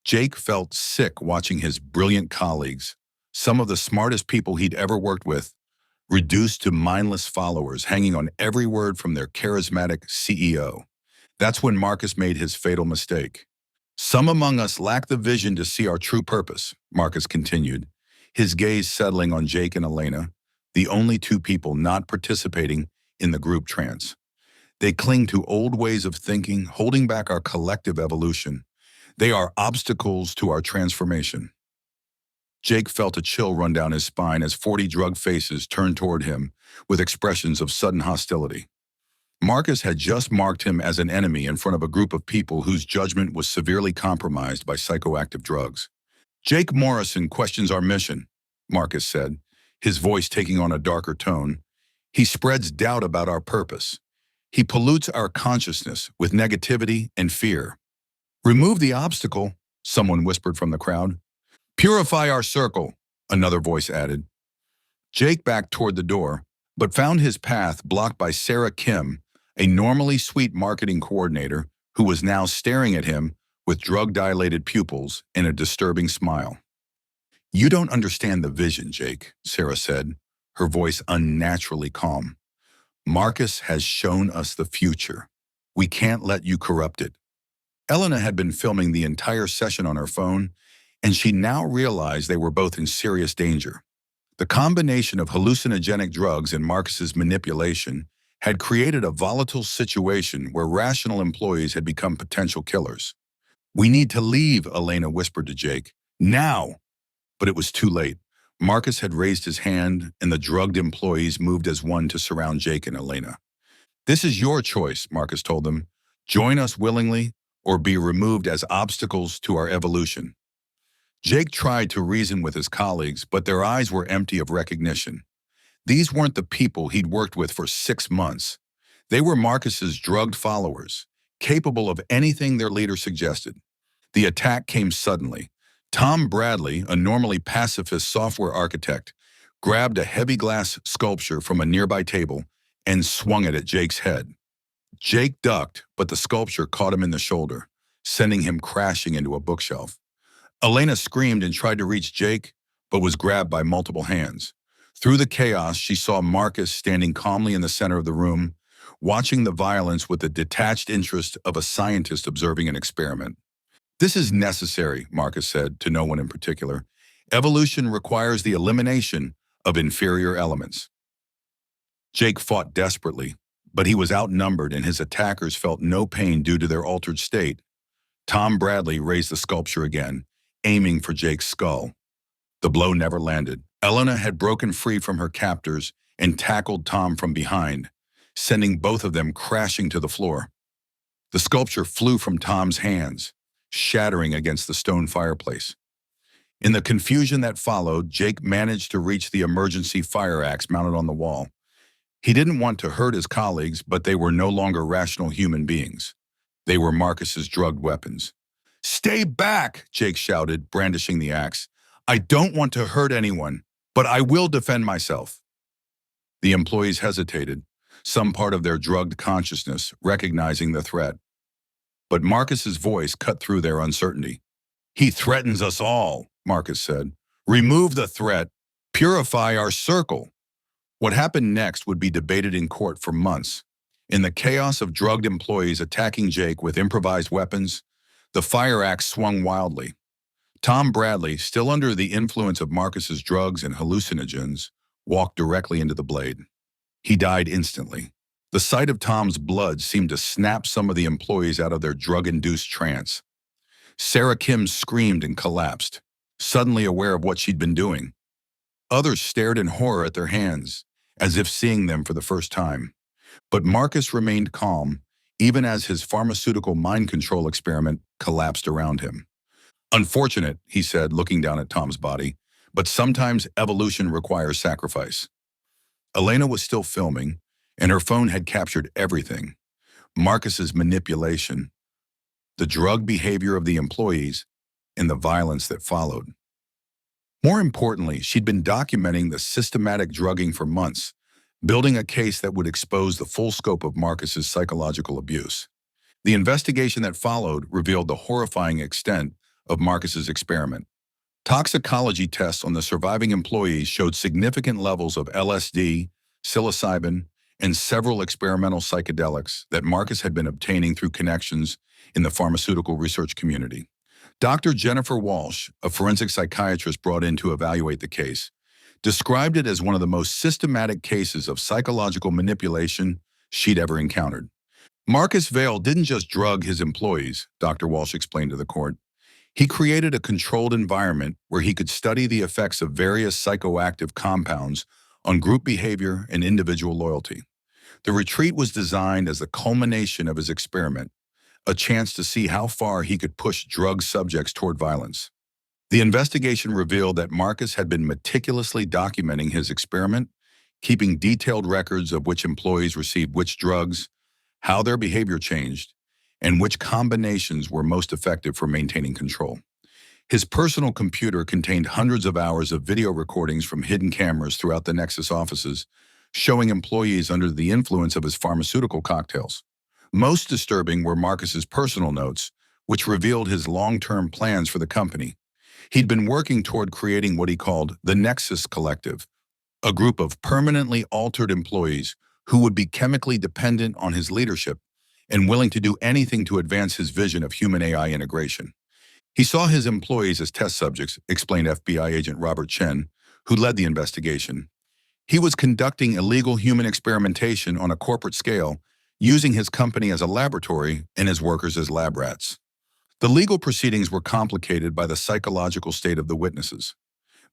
Jake felt sick watching his brilliant colleagues, some of the smartest people he'd ever worked with, reduced to mindless followers hanging on every word from their charismatic CEO. That's when Marcus made his fatal mistake. "Some among us lack the vision to see our true purpose," Marcus continued, his gaze settling on Jake and Elena, the only two people not participating in the group trance. "They cling to old ways of thinking, holding back our collective evolution. They are obstacles to our transformation." Jake felt a chill run down his spine as 40 drugged faces turned toward him with expressions of sudden hostility. Marcus had just marked him as an enemy in front of a group of people whose judgment was severely compromised by psychoactive drugs. "Jake Morrison questions our mission," Marcus said, his voice taking on a darker tone. "He spreads doubt about our purpose. He pollutes our consciousness with negativity and fear." "Remove the obstacle," someone whispered from the crowd. "Purify our circle," another voice added. Jake backed toward the door, but found his path blocked by Sarah Kim, a normally sweet marketing coordinator who was now staring at him with drug-dilated pupils and a disturbing smile. "You don't understand the vision, Jake," Sarah said, her voice unnaturally calm. "Marcus has shown us the future. We can't let you corrupt it." Elena had been filming the entire session on her phone, and she now realized they were both in serious danger. The combination of hallucinogenic drugs and Marcus's manipulation had created a volatile situation where rational employees had become potential killers. "We need to leave," Elena whispered to Jake. "Now!" But it was too late. Marcus had raised his hand, and the drugged employees moved as one to surround Jake and Elena. "This is your choice," Marcus told them. "Join us willingly or be removed as obstacles to our evolution." Jake tried to reason with his colleagues, but their eyes were empty of recognition. These weren't the people he'd worked with for 6 months. They were Marcus's drugged followers, capable of anything their leader suggested. The attack came suddenly. Tom Bradley, a normally pacifist software architect, grabbed a heavy glass sculpture from a nearby table and swung it at Jake's head. Jake ducked, but the sculpture caught him in the shoulder, sending him crashing into a bookshelf. Elena screamed and tried to reach Jake, but was grabbed by multiple hands. Through the chaos, she saw Marcus standing calmly in the center of the room, watching the violence with the detached interest of a scientist observing an experiment. "This is necessary," Marcus said, to no one in particular. "Evolution requires the elimination of inferior elements." Jake fought desperately, but he was outnumbered and his attackers felt no pain due to their altered state. Tom Bradley raised the sculpture again, aiming for Jake's skull. The blow never landed. Elena had broken free from her captors and tackled Tom from behind, sending both of them crashing to the floor. The sculpture flew from Tom's hands, shattering against the stone fireplace. In the confusion that followed, Jake managed to reach the emergency fire axe mounted on the wall. He didn't want to hurt his colleagues, but they were no longer rational human beings. They were Marcus's drugged weapons. "Stay back!" Jake shouted, brandishing the axe. "I don't want to hurt anyone, but I will defend myself." The employees hesitated, some part of their drugged consciousness recognizing the threat. But Marcus's voice cut through their uncertainty. "He threatens us all," Marcus said. "Remove the threat. Purify our circle." What happened next would be debated in court for months. In the chaos of drugged employees attacking Jake with improvised weapons, the fire axe swung wildly. Tom Bradley, still under the influence of Marcus's drugs and hallucinogens, walked directly into the blade. He died instantly. The sight of Tom's blood seemed to snap some of the employees out of their drug-induced trance. Sarah Kim screamed and collapsed, suddenly aware of what she'd been doing. Others stared in horror at their hands, as if seeing them for the first time. But Marcus remained calm, even as his pharmaceutical mind control experiment collapsed around him. "Unfortunate," he said, looking down at Tom's body, "but sometimes evolution requires sacrifice." Elena was still filming, and her phone had captured everything. Marcus's manipulation, the drug behavior of the employees, and the violence that followed. More importantly, she'd been documenting the systematic drugging for months, building a case that would expose the full scope of Marcus's psychological abuse. The investigation that followed revealed the horrifying extent of Marcus's experiment. Toxicology tests on the surviving employees showed significant levels of LSD, psilocybin, and several experimental psychedelics that Marcus had been obtaining through connections in the pharmaceutical research community. Dr. Jennifer Walsh, a forensic psychiatrist brought in to evaluate the case, described it as one of the most systematic cases of psychological manipulation she'd ever encountered. Marcus Vail didn't just drug his employees, Dr. Walsh explained to the court. He created a controlled environment where he could study the effects of various psychoactive compounds on group behavior and individual loyalty. The retreat was designed as the culmination of his experiment, a chance to see how far he could push drug subjects toward violence. The investigation revealed that Marcus had been meticulously documenting his experiment, keeping detailed records of which employees received which drugs, how their behavior changed, and which combinations were most effective for maintaining control. His personal computer contained hundreds of hours of video recordings from hidden cameras throughout the Nexus offices, showing employees under the influence of his pharmaceutical cocktails. Most disturbing were Marcus's personal notes, which revealed his long-term plans for the company. He'd been working toward creating what he called the Nexus Collective, a group of permanently altered employees who would be chemically dependent on his leadership and willing to do anything to advance his vision of human-AI integration. He saw his employees as test subjects, explained FBI agent Robert Chen, who led the investigation. He was conducting illegal human experimentation on a corporate scale, using his company as a laboratory and his workers as lab rats. The legal proceedings were complicated by the psychological state of the witnesses.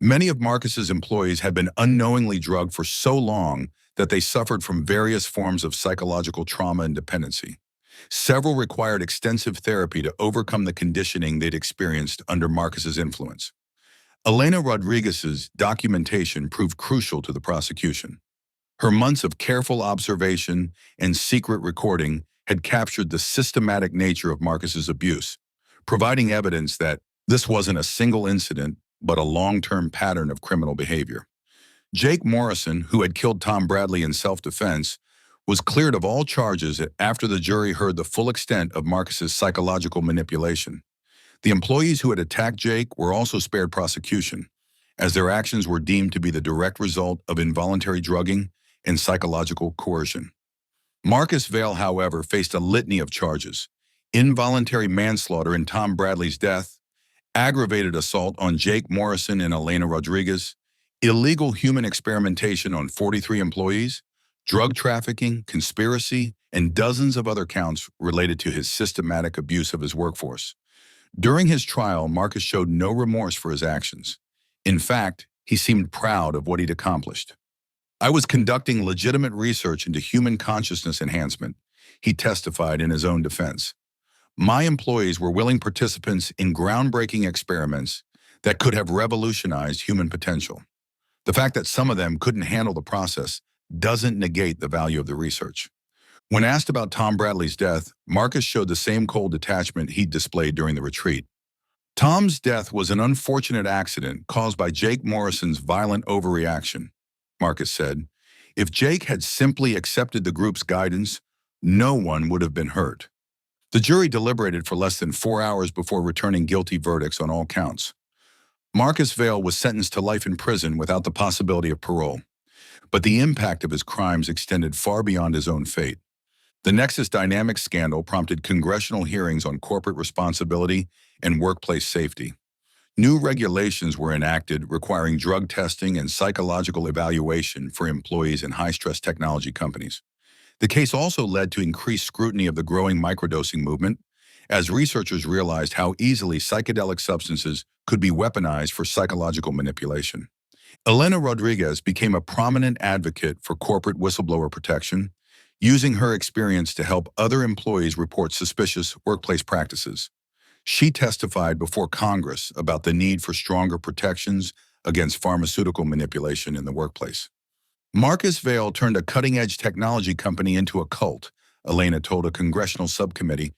Many of Marcus's employees had been unknowingly drugged for so long that they suffered from various forms of psychological trauma and dependency. Several required extensive therapy to overcome the conditioning they'd experienced under Marcus's influence. Elena Rodriguez's documentation proved crucial to the prosecution. Her months of careful observation and secret recording had captured the systematic nature of Marcus's abuse, providing evidence that this wasn't a single incident, but a long-term pattern of criminal behavior. Jake Morrison, who had killed Tom Bradley in self-defense, was cleared of all charges after the jury heard the full extent of Marcus's psychological manipulation. The employees who had attacked Jake were also spared prosecution, as their actions were deemed to be the direct result of involuntary drugging and psychological coercion. Marcus Vail, however, faced a litany of charges: involuntary manslaughter in Tom Bradley's death, aggravated assault on Jake Morrison and Elena Rodriguez, illegal human experimentation on 43 employees, drug trafficking, conspiracy, and dozens of other counts related to his systematic abuse of his workforce. During his trial, Marcus showed no remorse for his actions. In fact, he seemed proud of what he'd accomplished. "I was conducting legitimate research into human consciousness enhancement," he testified in his own defense. "My employees were willing participants in groundbreaking experiments that could have revolutionized human potential. The fact that some of them couldn't handle the process doesn't negate the value of the research." When asked about Tom Bradley's death, Marcus showed the same cold detachment he'd displayed during the retreat. "Tom's death was an unfortunate accident caused by Jake Morrison's violent overreaction," Marcus said. "If Jake had simply accepted the group's guidance, no one would have been hurt." The jury deliberated for less than 4 hours before returning guilty verdicts on all counts. Marcus Vail was sentenced to life in prison without the possibility of parole, but the impact of his crimes extended far beyond his own fate. The Nexus Dynamics scandal prompted congressional hearings on corporate responsibility and workplace safety. New regulations were enacted requiring drug testing and psychological evaluation for employees in high-stress technology companies. The case also led to increased scrutiny of the growing microdosing movement, as researchers realized how easily psychedelic substances could be weaponized for psychological manipulation. Elena Rodriguez became a prominent advocate for corporate whistleblower protection, using her experience to help other employees report suspicious workplace practices. She testified before Congress about the need for stronger protections against pharmaceutical manipulation in the workplace. Marcus Vail turned a cutting-edge technology company into a cult, Elena told a congressional subcommittee.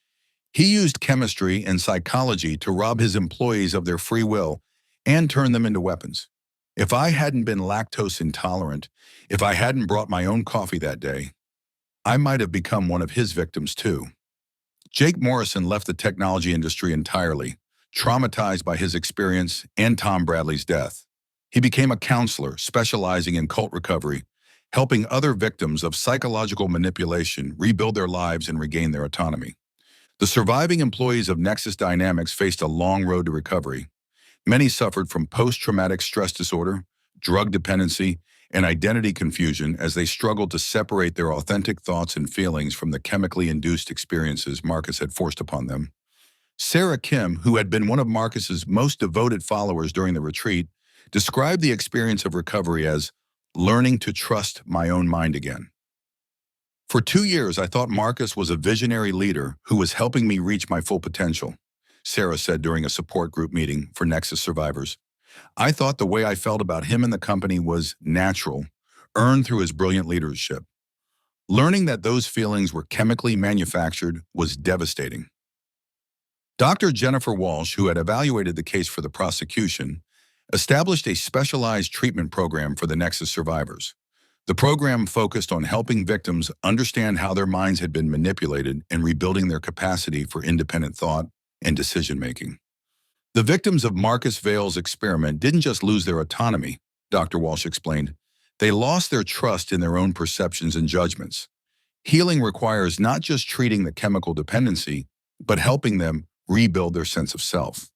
"He used chemistry and psychology to rob his employees of their free will and turn them into weapons. If I hadn't been lactose intolerant, if I hadn't brought my own coffee that day, I might have become one of his victims too." Jake Morrison left the technology industry entirely, traumatized by his experience and Tom Bradley's death. He became a counselor specializing in cult recovery, helping other victims of psychological manipulation rebuild their lives and regain their autonomy. The surviving employees of Nexus Dynamics faced a long road to recovery. Many suffered from post-traumatic stress disorder, drug dependency, and identity confusion as they struggled to separate their authentic thoughts and feelings from the chemically induced experiences Marcus had forced upon them. Sarah Kim, who had been one of Marcus's most devoted followers during the retreat, described the experience of recovery as learning to trust my own mind again. For 2 years, I thought Marcus was a visionary leader who was helping me reach my full potential, Sarah said during a support group meeting for Nexus survivors. I thought the way I felt about him and the company was natural, earned through his brilliant leadership. Learning that those feelings were chemically manufactured was devastating. Dr. Jennifer Walsh, who had evaluated the case for the prosecution, established a specialized treatment program for the Nexus survivors. The program focused on helping victims understand how their minds had been manipulated and rebuilding their capacity for independent thought and decision-making. The victims of Marcus Vail's experiment didn't just lose their autonomy, Dr. Walsh explained. They lost their trust in their own perceptions and judgments. Healing requires not just treating the chemical dependency, but helping them rebuild their sense of self.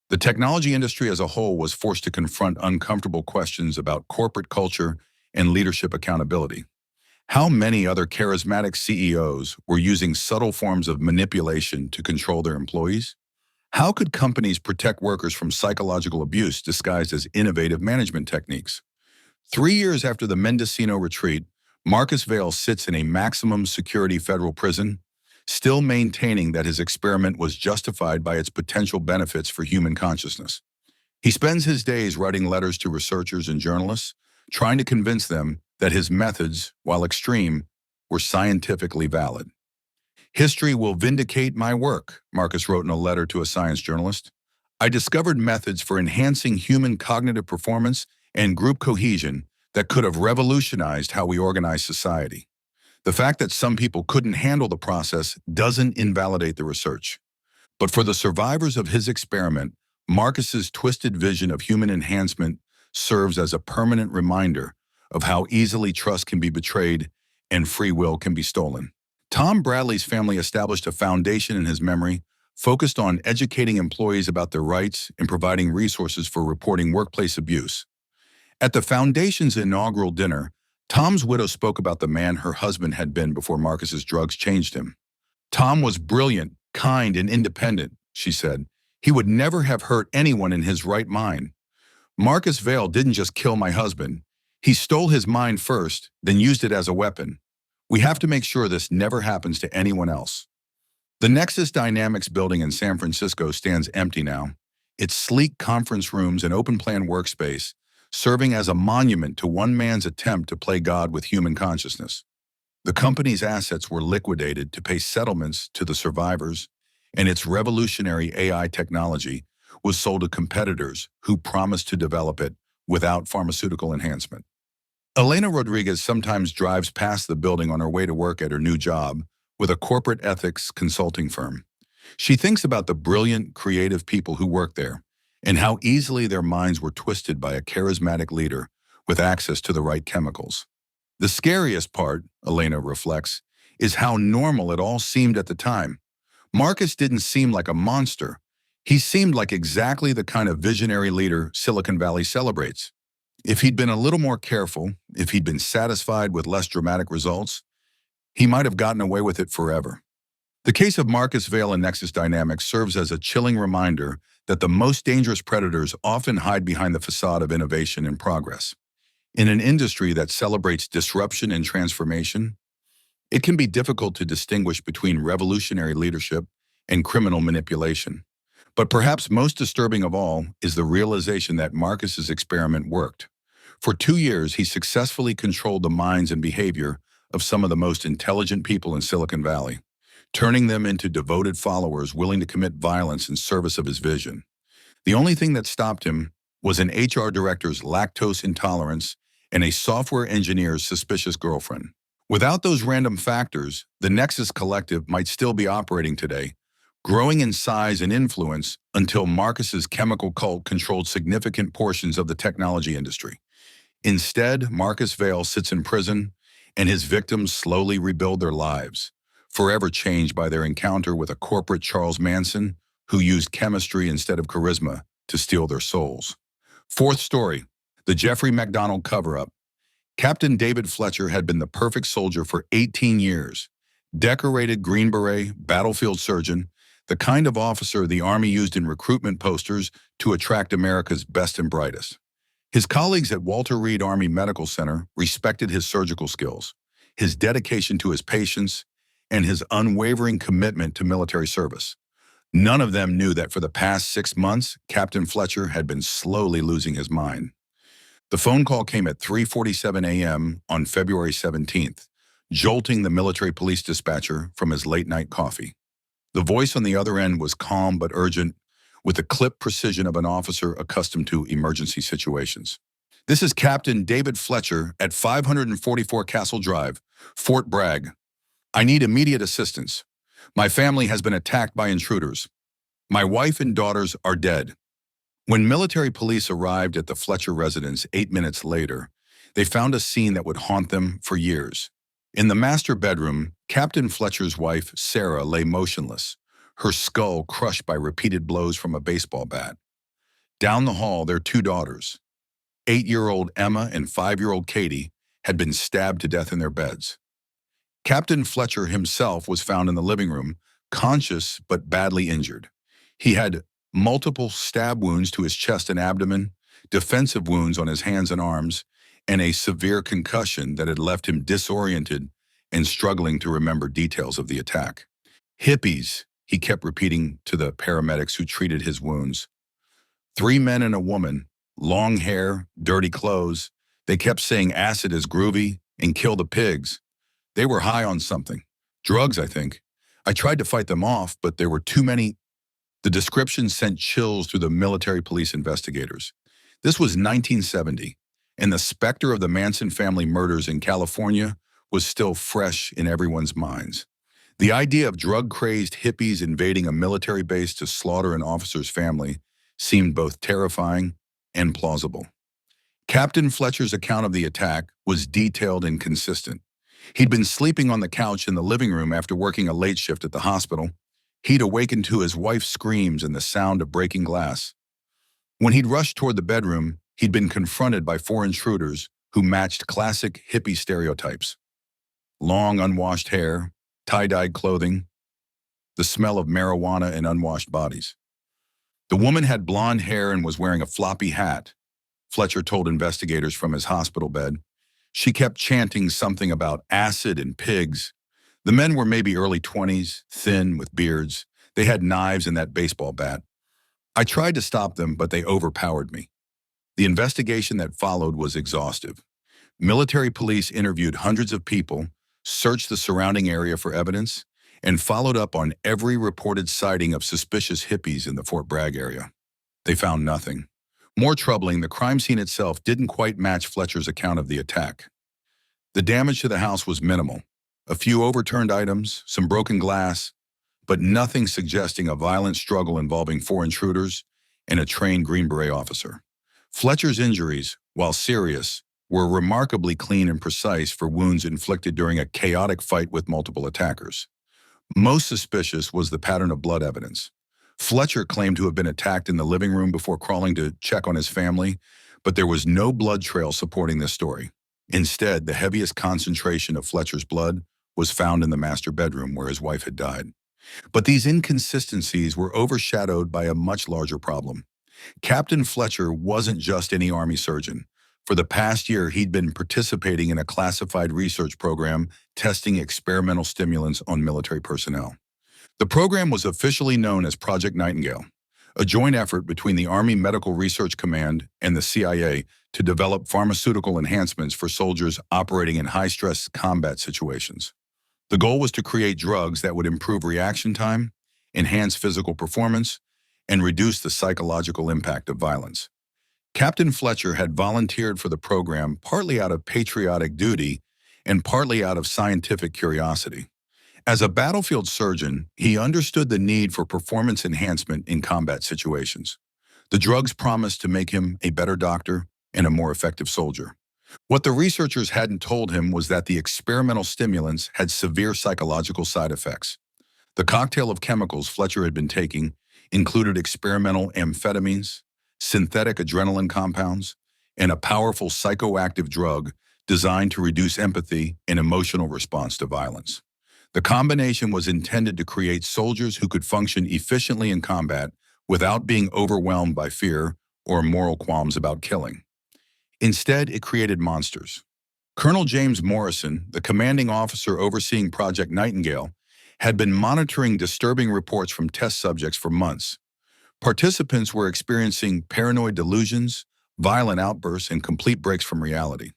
The technology industry as a whole was forced to confront uncomfortable questions about corporate culture and leadership accountability. How many other charismatic CEOs were using subtle forms of manipulation to control their employees? How could companies protect workers from psychological abuse disguised as innovative management techniques? 3 years after the Mendocino retreat, Marcus Vail sits in a maximum security federal prison, still maintaining that his experiment was justified by its potential benefits for human consciousness. He spends his days writing letters to researchers and journalists, trying to convince them that his methods, while extreme, were scientifically valid. History will vindicate my work, Marcus wrote in a letter to a science journalist. I discovered methods for enhancing human cognitive performance and group cohesion that could have revolutionized how we organize society. The fact that some people couldn't handle the process doesn't invalidate the research. But for the survivors of his experiment, Marcus's twisted vision of human enhancement serves as a permanent reminder of how easily trust can be betrayed and free will can be stolen. Tom Bradley's family established a foundation in his memory focused on educating employees about their rights and providing resources for reporting workplace abuse. At the foundation's inaugural dinner, Tom's widow spoke about the man her husband had been before Marcus's drugs changed him. Tom was brilliant, kind, and independent, she said. He would never have hurt anyone in his right mind. Marcus Vail didn't just kill my husband. He stole his mind first, then used it as a weapon. We have to make sure this never happens to anyone else. The Nexus Dynamics building in San Francisco stands empty now, its sleek conference rooms and open-plan workspace serving as a monument to one man's attempt to play God with human consciousness. The company's assets were liquidated to pay settlements to the survivors, and its revolutionary AI technology was sold to competitors who promised to develop it without pharmaceutical enhancement. Elena Rodriguez sometimes drives past the building on her way to work at her new job with a corporate ethics consulting firm. She thinks about the brilliant, creative people who work there and how easily their minds were twisted by a charismatic leader with access to the right chemicals. The scariest part, Elena reflects, is how normal it all seemed at the time. Marcus didn't seem like a monster. He seemed like exactly the kind of visionary leader Silicon Valley celebrates. If he'd been a little more careful, if he'd been satisfied with less dramatic results, he might have gotten away with it forever. The case of Marcus Vail and Nexus Dynamics serves as a chilling reminder that the most dangerous predators often hide behind the facade of innovation and progress. In an industry that celebrates disruption and transformation, it can be difficult to distinguish between revolutionary leadership and criminal manipulation. But perhaps most disturbing of all is the realization that Marcus's experiment worked. For 2 years, he successfully controlled the minds and behavior of some of the most intelligent people in Silicon Valley, turning them into devoted followers willing to commit violence in service of his vision. The only thing that stopped him was an HR director's lactose intolerance and a software engineer's suspicious girlfriend. Without those random factors, the Nexus Collective might still be operating today, growing in size and influence until Marcus's chemical cult controlled significant portions of the technology industry. Instead, Marcus Vail sits in prison, and his victims slowly rebuild their lives, forever changed by their encounter with a corporate Charles Manson who used chemistry instead of charisma to steal their souls. Fourth story, the Jeffrey MacDonald cover-up. Captain David Fletcher had been the perfect soldier for 18 years. Decorated Green Beret, battlefield surgeon, the kind of officer the Army used in recruitment posters to attract America's best and brightest. His colleagues at Walter Reed Army Medical Center respected his surgical skills, his dedication to his patients, and his unwavering commitment to military service. None of them knew that for the past 6 months, Captain Fletcher had been slowly losing his mind. The phone call came at 3:47 a.m. on February 17th, jolting the military police dispatcher from his late-night coffee. The voice on the other end was calm but urgent, with the clipped precision of an officer accustomed to emergency situations. "This is Captain David Fletcher at 544 Castle Drive, Fort Bragg. I need immediate assistance. My family has been attacked by intruders. My wife and daughters are dead." When military police arrived at the Fletcher residence 8 minutes later, they found a scene that would haunt them for years. In the master bedroom, Captain Fletcher's wife, Sarah, lay motionless, her skull crushed by repeated blows from a baseball bat. Down the hall, their two daughters, 8-year-old Emma and 5-year-old Katie, had been stabbed to death in their beds. Captain Fletcher himself was found in the living room, conscious but badly injured. He had multiple stab wounds to his chest and abdomen, defensive wounds on his hands and arms, and a severe concussion that had left him disoriented and struggling to remember details of the attack. "Hippies," he kept repeating to the paramedics who treated his wounds. 3 men and a woman, long hair, dirty clothes. They kept saying acid is groovy and kill the pigs. They were high on something. Drugs, I think. I tried to fight them off, but there were too many. The description sent chills through the military police investigators. This was 1970, and the specter of the Manson family murders in California was still fresh in everyone's minds. The idea of drug-crazed hippies invading a military base to slaughter an officer's family seemed both terrifying and plausible. Captain Fletcher's account of the attack was detailed and consistent. He'd been sleeping on the couch in the living room after working a late shift at the hospital. He'd awakened to his wife's screams and the sound of breaking glass. When he'd rushed toward the bedroom, he'd been confronted by 4 intruders who matched classic hippie stereotypes. Long, unwashed hair, tie-dyed clothing, the smell of marijuana and unwashed bodies. The woman had blonde hair and was wearing a floppy hat, Fletcher told investigators from his hospital bed. She kept chanting something about acid and pigs. The men were maybe early 20s, thin, with beards. They had knives and that baseball bat. I tried to stop them, but they overpowered me. The investigation that followed was exhaustive. Military police interviewed hundreds of people, searched the surrounding area for evidence, and followed up on every reported sighting of suspicious hippies in the Fort Bragg area. They found nothing. More troubling, the crime scene itself didn't quite match Fletcher's account of the attack. The damage to the house was minimal. A few overturned items, some broken glass, but nothing suggesting a violent struggle involving 4 intruders and a trained Green Beret officer. Fletcher's injuries, while serious, were remarkably clean and precise for wounds inflicted during a chaotic fight with multiple attackers. Most suspicious was the pattern of blood evidence. Fletcher claimed to have been attacked in the living room before crawling to check on his family, but there was no blood trail supporting this story. Instead, the heaviest concentration of Fletcher's blood was found in the master bedroom where his wife had died. But these inconsistencies were overshadowed by a much larger problem. Captain Fletcher wasn't just any Army surgeon. For the past year, he'd been participating in a classified research program testing experimental stimulants on military personnel. The program was officially known as Project Nightingale, a joint effort between the Army Medical Research Command and the CIA to develop pharmaceutical enhancements for soldiers operating in high-stress combat situations. The goal was to create drugs that would improve reaction time, enhance physical performance, and reduce the psychological impact of violence. Captain Fletcher had volunteered for the program partly out of patriotic duty and partly out of scientific curiosity. As a battlefield surgeon, he understood the need for performance enhancement in combat situations. The drugs promised to make him a better doctor and a more effective soldier. What the researchers hadn't told him was that the experimental stimulants had severe psychological side effects. The cocktail of chemicals Fletcher had been taking included experimental amphetamines, synthetic adrenaline compounds, and a powerful psychoactive drug designed to reduce empathy and emotional response to violence. The combination was intended to create soldiers who could function efficiently in combat without being overwhelmed by fear or moral qualms about killing. Instead, it created monsters. Colonel James Morrison, the commanding officer overseeing Project Nightingale, had been monitoring disturbing reports from test subjects for months. Participants were experiencing paranoid delusions, violent outbursts, and complete breaks from reality.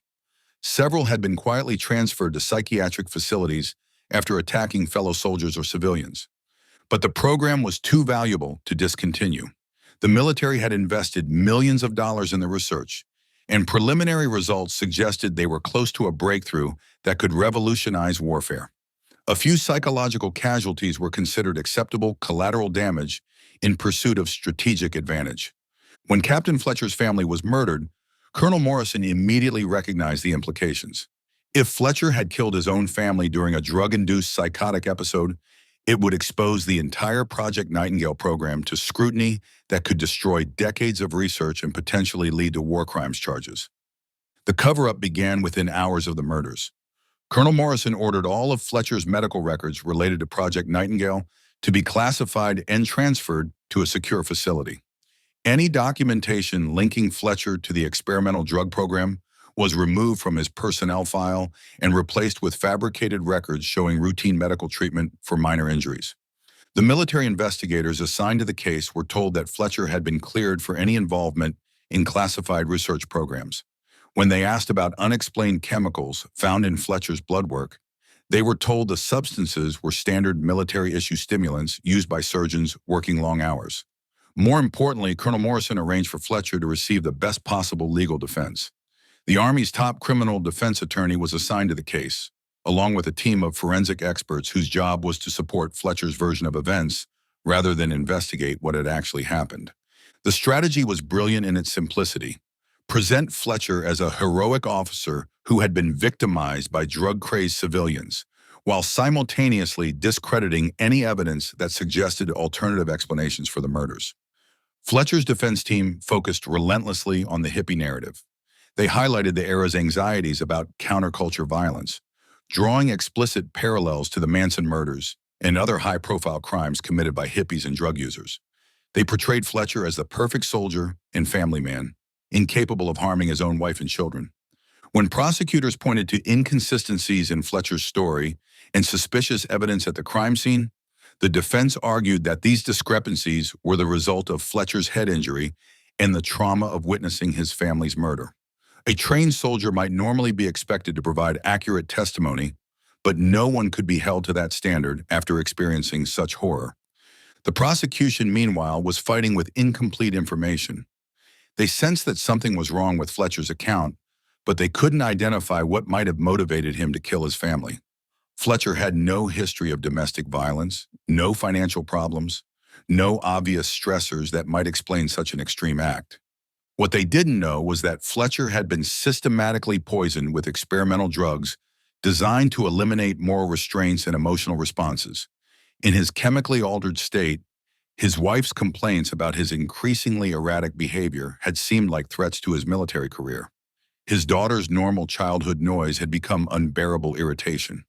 Several had been quietly transferred to psychiatric facilities after attacking fellow soldiers or civilians. But the program was too valuable to discontinue. The military had invested millions of dollars in the research, and preliminary results suggested they were close to a breakthrough that could revolutionize warfare. A few psychological casualties were considered acceptable collateral damage in pursuit of strategic advantage. When Captain Fletcher's family was murdered, Colonel Morrison immediately recognized the implications. If Fletcher had killed his own family during a drug-induced psychotic episode, it would expose the entire Project Nightingale program to scrutiny that could destroy decades of research and potentially lead to war crimes charges. The cover-up began within hours of the murders. Colonel Morrison ordered all of Fletcher's medical records related to Project Nightingale to be classified and transferred to a secure facility. Any documentation linking Fletcher to the experimental drug program was removed from his personnel file and replaced with fabricated records showing routine medical treatment for minor injuries. The military investigators assigned to the case were told that Fletcher had been cleared for any involvement in classified research programs. When they asked about unexplained chemicals found in Fletcher's blood work, they were told the substances were standard military-issue stimulants used by surgeons working long hours. More importantly, Colonel Morrison arranged for Fletcher to receive the best possible legal defense. The Army's top criminal defense attorney was assigned to the case, along with a team of forensic experts whose job was to support Fletcher's version of events rather than investigate what had actually happened. The strategy was brilliant in its simplicity. Present Fletcher as a heroic officer who had been victimized by drug-crazed civilians, while simultaneously discrediting any evidence that suggested alternative explanations for the murders. Fletcher's defense team focused relentlessly on the hippie narrative. They highlighted the era's anxieties about counterculture violence, drawing explicit parallels to the Manson murders and other high-profile crimes committed by hippies and drug users. They portrayed Fletcher as the perfect soldier and family man, incapable of harming his own wife and children. When prosecutors pointed to inconsistencies in Fletcher's story and suspicious evidence at the crime scene, the defense argued that these discrepancies were the result of Fletcher's head injury and the trauma of witnessing his family's murder. A trained soldier might normally be expected to provide accurate testimony, but no one could be held to that standard after experiencing such horror. The prosecution, meanwhile, was fighting with incomplete information. They sensed that something was wrong with Fletcher's account, but they couldn't identify what might have motivated him to kill his family. Fletcher had no history of domestic violence, no financial problems, no obvious stressors that might explain such an extreme act. What they didn't know was that Fletcher had been systematically poisoned with experimental drugs designed to eliminate moral restraints and emotional responses. In his chemically altered state, his wife's complaints about his increasingly erratic behavior had seemed like threats to his military career. His daughter's normal childhood noise had become unbearable irritation.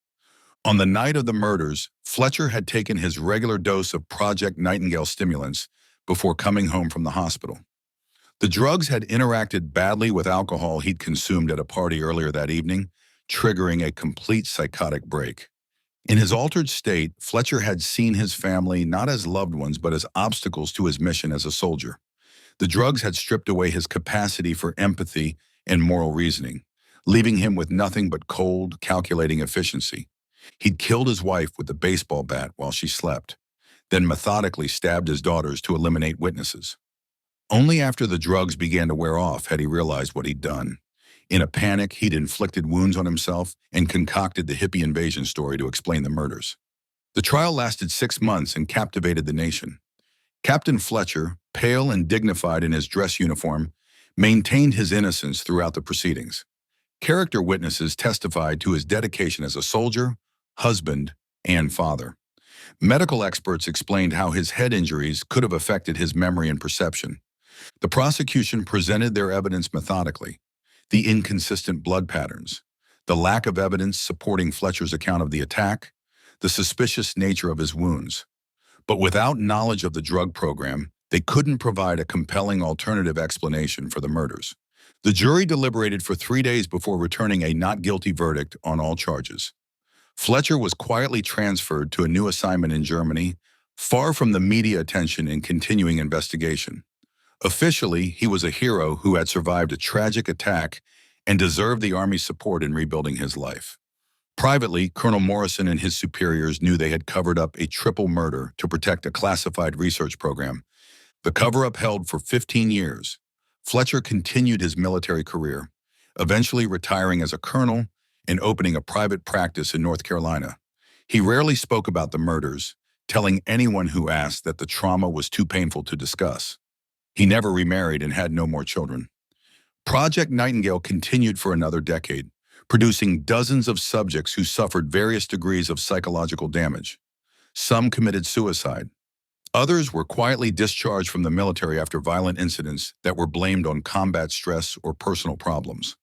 On the night of the murders, Fletcher had taken his regular dose of Project Nightingale stimulants before coming home from the hospital. The drugs had interacted badly with alcohol he'd consumed at a party earlier that evening, triggering a complete psychotic break. In his altered state, Fletcher had seen his family not as loved ones but as obstacles to his mission as a soldier. The drugs had stripped away his capacity for empathy and moral reasoning, leaving him with nothing but cold, calculating efficiency. He'd killed his wife with a baseball bat while she slept, then methodically stabbed his daughters to eliminate witnesses. Only after the drugs began to wear off had he realized what he'd done. In a panic, he'd inflicted wounds on himself and concocted the hippie invasion story to explain the murders. The trial lasted 6 months and captivated the nation. Captain Fletcher, pale and dignified in his dress uniform, maintained his innocence throughout the proceedings. Character witnesses testified to his dedication as a soldier, husband, and father. Medical experts explained how his head injuries could have affected his memory and perception. The prosecution presented their evidence methodically. The inconsistent blood patterns, the lack of evidence supporting Fletcher's account of the attack, the suspicious nature of his wounds. But without knowledge of the drug program, they couldn't provide a compelling alternative explanation for the murders. The jury deliberated for 3 days before returning a not guilty verdict on all charges. Fletcher was quietly transferred to a new assignment in Germany, far from the media attention and continuing investigation. Officially, he was a hero who had survived a tragic attack and deserved the Army's support in rebuilding his life. Privately, Colonel Morrison and his superiors knew they had covered up a triple murder to protect a classified research program. The cover-up held for 15 years. Fletcher continued his military career, eventually retiring as a colonel and opening a private practice in North Carolina. He rarely spoke about the murders, telling anyone who asked that the trauma was too painful to discuss. He never remarried and had no more children. Project Nightingale continued for another decade, producing dozens of subjects who suffered various degrees of psychological damage. Some committed suicide. Others were quietly discharged from the military after violent incidents that were blamed on combat stress or personal problems.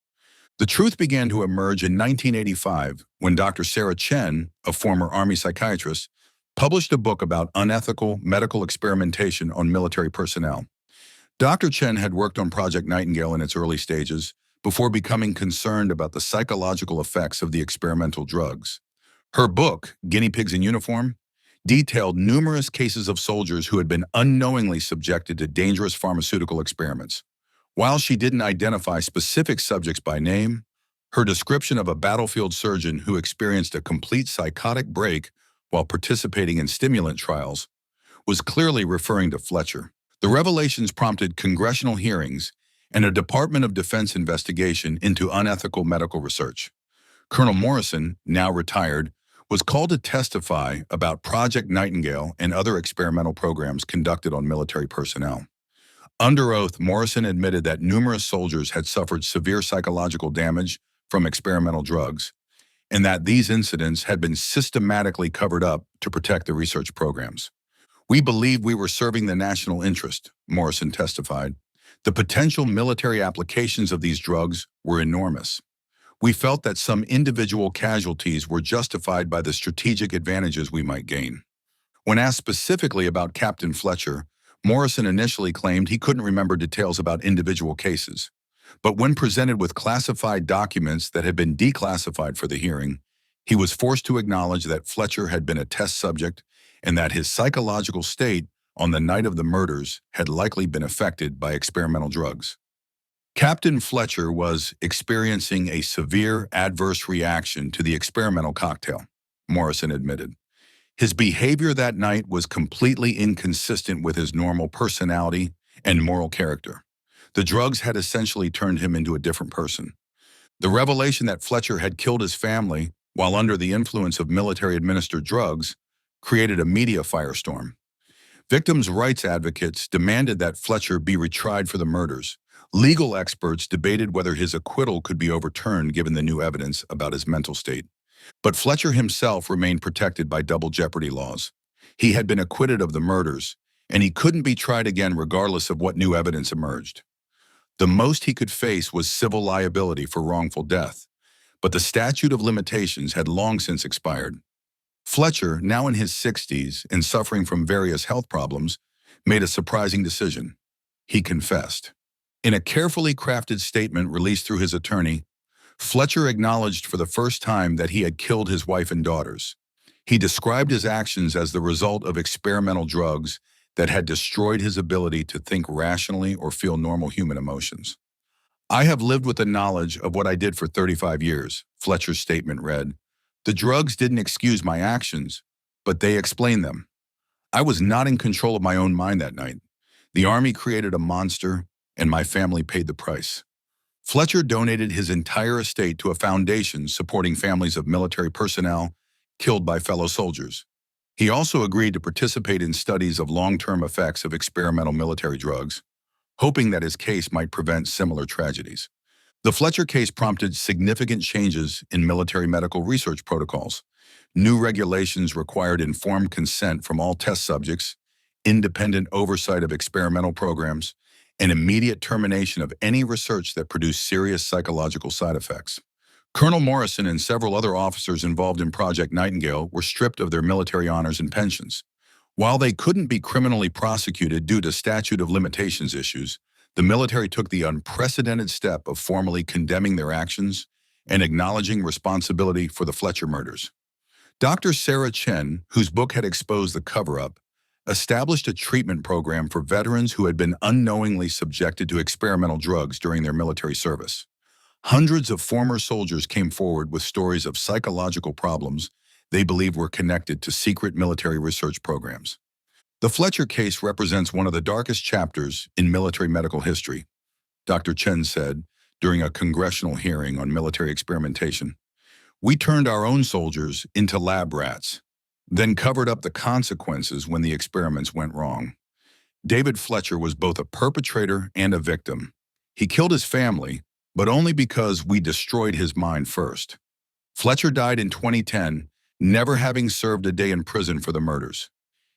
The truth began to emerge in 1985 when Dr. Sarah Chen, a former Army psychiatrist, published a book about unethical medical experimentation on military personnel. Dr. Chen had worked on Project Nightingale in its early stages before becoming concerned about the psychological effects of the experimental drugs. Her book, Guinea Pigs in Uniform, detailed numerous cases of soldiers who had been unknowingly subjected to dangerous pharmaceutical experiments. While she didn't identify specific subjects by name, her description of a battlefield surgeon who experienced a complete psychotic break while participating in stimulant trials was clearly referring to Fletcher. The revelations prompted congressional hearings and a Department of Defense investigation into unethical medical research. Colonel Morrison, now retired, was called to testify about Project Nightingale and other experimental programs conducted on military personnel. Under oath, Morrison admitted that numerous soldiers had suffered severe psychological damage from experimental drugs, and that these incidents had been systematically covered up to protect the research programs. "We believed we were serving the national interest," Morrison testified. "The potential military applications of these drugs were enormous. We felt that some individual casualties were justified by the strategic advantages we might gain." When asked specifically about Captain Fletcher, Morrison initially claimed he couldn't remember details about individual cases. But when presented with classified documents that had been declassified for the hearing, he was forced to acknowledge that Fletcher had been a test subject and that his psychological state on the night of the murders had likely been affected by experimental drugs. Captain Fletcher was experiencing a severe adverse reaction to the experimental cocktail, Morrison admitted. His behavior that night was completely inconsistent with his normal personality and moral character. The drugs had essentially turned him into a different person. The revelation that Fletcher had killed his family while under the influence of military-administered drugs created a media firestorm. Victims' rights advocates demanded that Fletcher be retried for the murders. Legal experts debated whether his acquittal could be overturned given the new evidence about his mental state. But Fletcher himself remained protected by double jeopardy laws. He had been acquitted of the murders, and he couldn't be tried again regardless of what new evidence emerged. The most he could face was civil liability for wrongful death, but the statute of limitations had long since expired. Fletcher, now in his 60s and suffering from various health problems, made a surprising decision. He confessed. In a carefully crafted statement released through his attorney, Fletcher acknowledged for the first time that he had killed his wife and daughters. He described his actions as the result of experimental drugs that had destroyed his ability to think rationally or feel normal human emotions. "I have lived with the knowledge of what I did for 35 years, Fletcher's statement read. "The drugs didn't excuse my actions, but they explained them. I was not in control of my own mind that night. The Army created a monster, and my family paid the price." Fletcher donated his entire estate to a foundation supporting families of military personnel killed by fellow soldiers. He also agreed to participate in studies of long-term effects of experimental military drugs, hoping that his case might prevent similar tragedies. The Fletcher case prompted significant changes in military medical research protocols. New regulations required informed consent from all test subjects, independent oversight of experimental programs, and immediate termination of any research that produced serious psychological side effects. Colonel Morrison and several other officers involved in Project Nightingale were stripped of their military honors and pensions. While they couldn't be criminally prosecuted due to statute of limitations issues, the military took the unprecedented step of formally condemning their actions and acknowledging responsibility for the Fletcher murders. Dr. Sarah Chen, whose book had exposed the cover-up, established a treatment program for veterans who had been unknowingly subjected to experimental drugs during their military service. Hundreds of former soldiers came forward with stories of psychological problems they believed were connected to secret military research programs. The Fletcher case represents one of the darkest chapters in military medical history, Dr. Chen said during a congressional hearing on military experimentation. We turned our own soldiers into lab rats, then covered up the consequences when the experiments went wrong. David Fletcher was both a perpetrator and a victim. He killed his family, but only because we destroyed his mind first. Fletcher died in 2010, never having served a day in prison for the murders.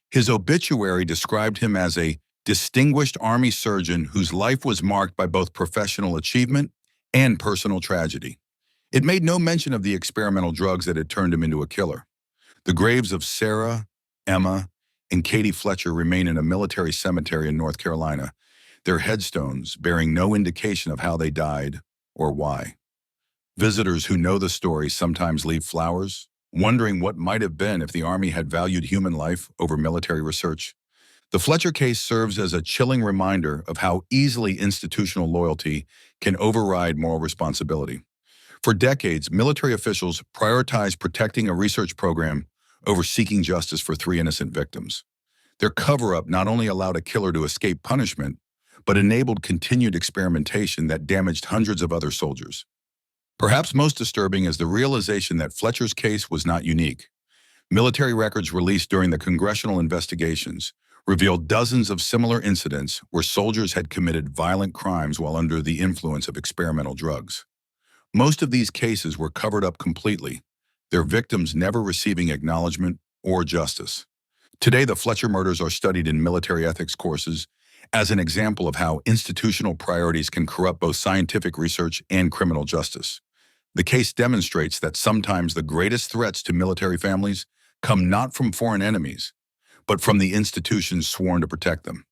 His obituary described him as a distinguished Army surgeon whose life was marked by both professional achievement and personal tragedy. It made no mention of the experimental drugs that had turned him into a killer. The graves of Sarah, Emma, and Katie Fletcher remain in a military cemetery in North Carolina, their headstones bearing no indication of how they died or why. Visitors who know the story sometimes leave flowers, wondering what might have been if the Army had valued human life over military research. The Fletcher case serves as a chilling reminder of how easily institutional loyalty can override moral responsibility. For decades, military officials prioritized protecting a research program over seeking justice for 3 innocent victims. Their cover-up not only allowed a killer to escape punishment, but enabled continued experimentation that damaged hundreds of other soldiers. Perhaps most disturbing is the realization that Fletcher's case was not unique. Military records released during the congressional investigations revealed dozens of similar incidents where soldiers had committed violent crimes while under the influence of experimental drugs. Most of these cases were covered up completely, their victims never receiving acknowledgement or justice. Today, the Fletcher murders are studied in military ethics courses as an example of how institutional priorities can corrupt both scientific research and criminal justice. The case demonstrates that sometimes the greatest threats to military families come not from foreign enemies, but from the institutions sworn to protect them.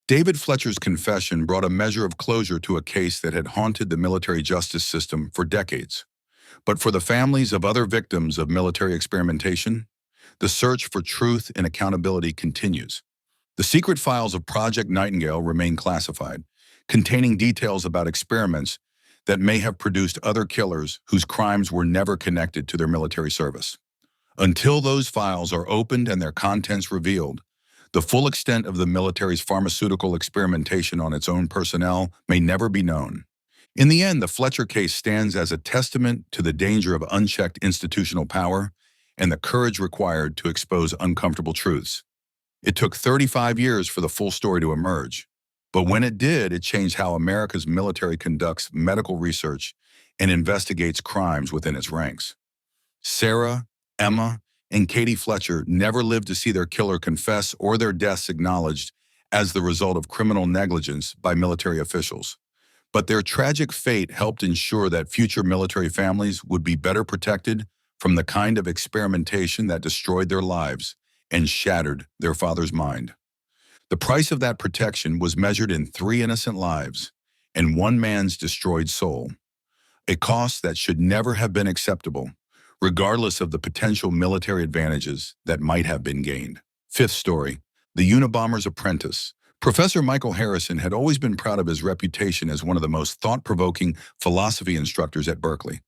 David Fletcher's confession brought a measure of closure to a case that had haunted the military justice system for decades. But for the families of other victims of military experimentation, the search for truth and accountability continues. The secret files of Project Nightingale remain classified, containing details about experiments that may have produced other killers whose crimes were never connected to their military service. Until those files are opened and their contents revealed, the full extent of the military's pharmaceutical experimentation on its own personnel may never be known. In the end, the Fletcher case stands as a testament to the danger of unchecked institutional power and the courage required to expose uncomfortable truths. It took 35 years for the full story to emerge, but when it did, it changed how America's military conducts medical research and investigates crimes within its ranks. Sarah, Emma, and Katie Fletcher never lived to see their killer confess or their deaths acknowledged as the result of criminal negligence by military officials. But their tragic fate helped ensure that future military families would be better protected from the kind of experimentation that destroyed their lives and shattered their father's mind. The price of that protection was measured in 3 innocent lives and 1 man's destroyed soul, a cost that should never have been acceptable, regardless of the potential military advantages that might have been gained. 5th story, the Unabomber's Apprentice. Professor Michael Harrison had always been proud of his reputation as one of the most thought-provoking philosophy instructors at Berkeley.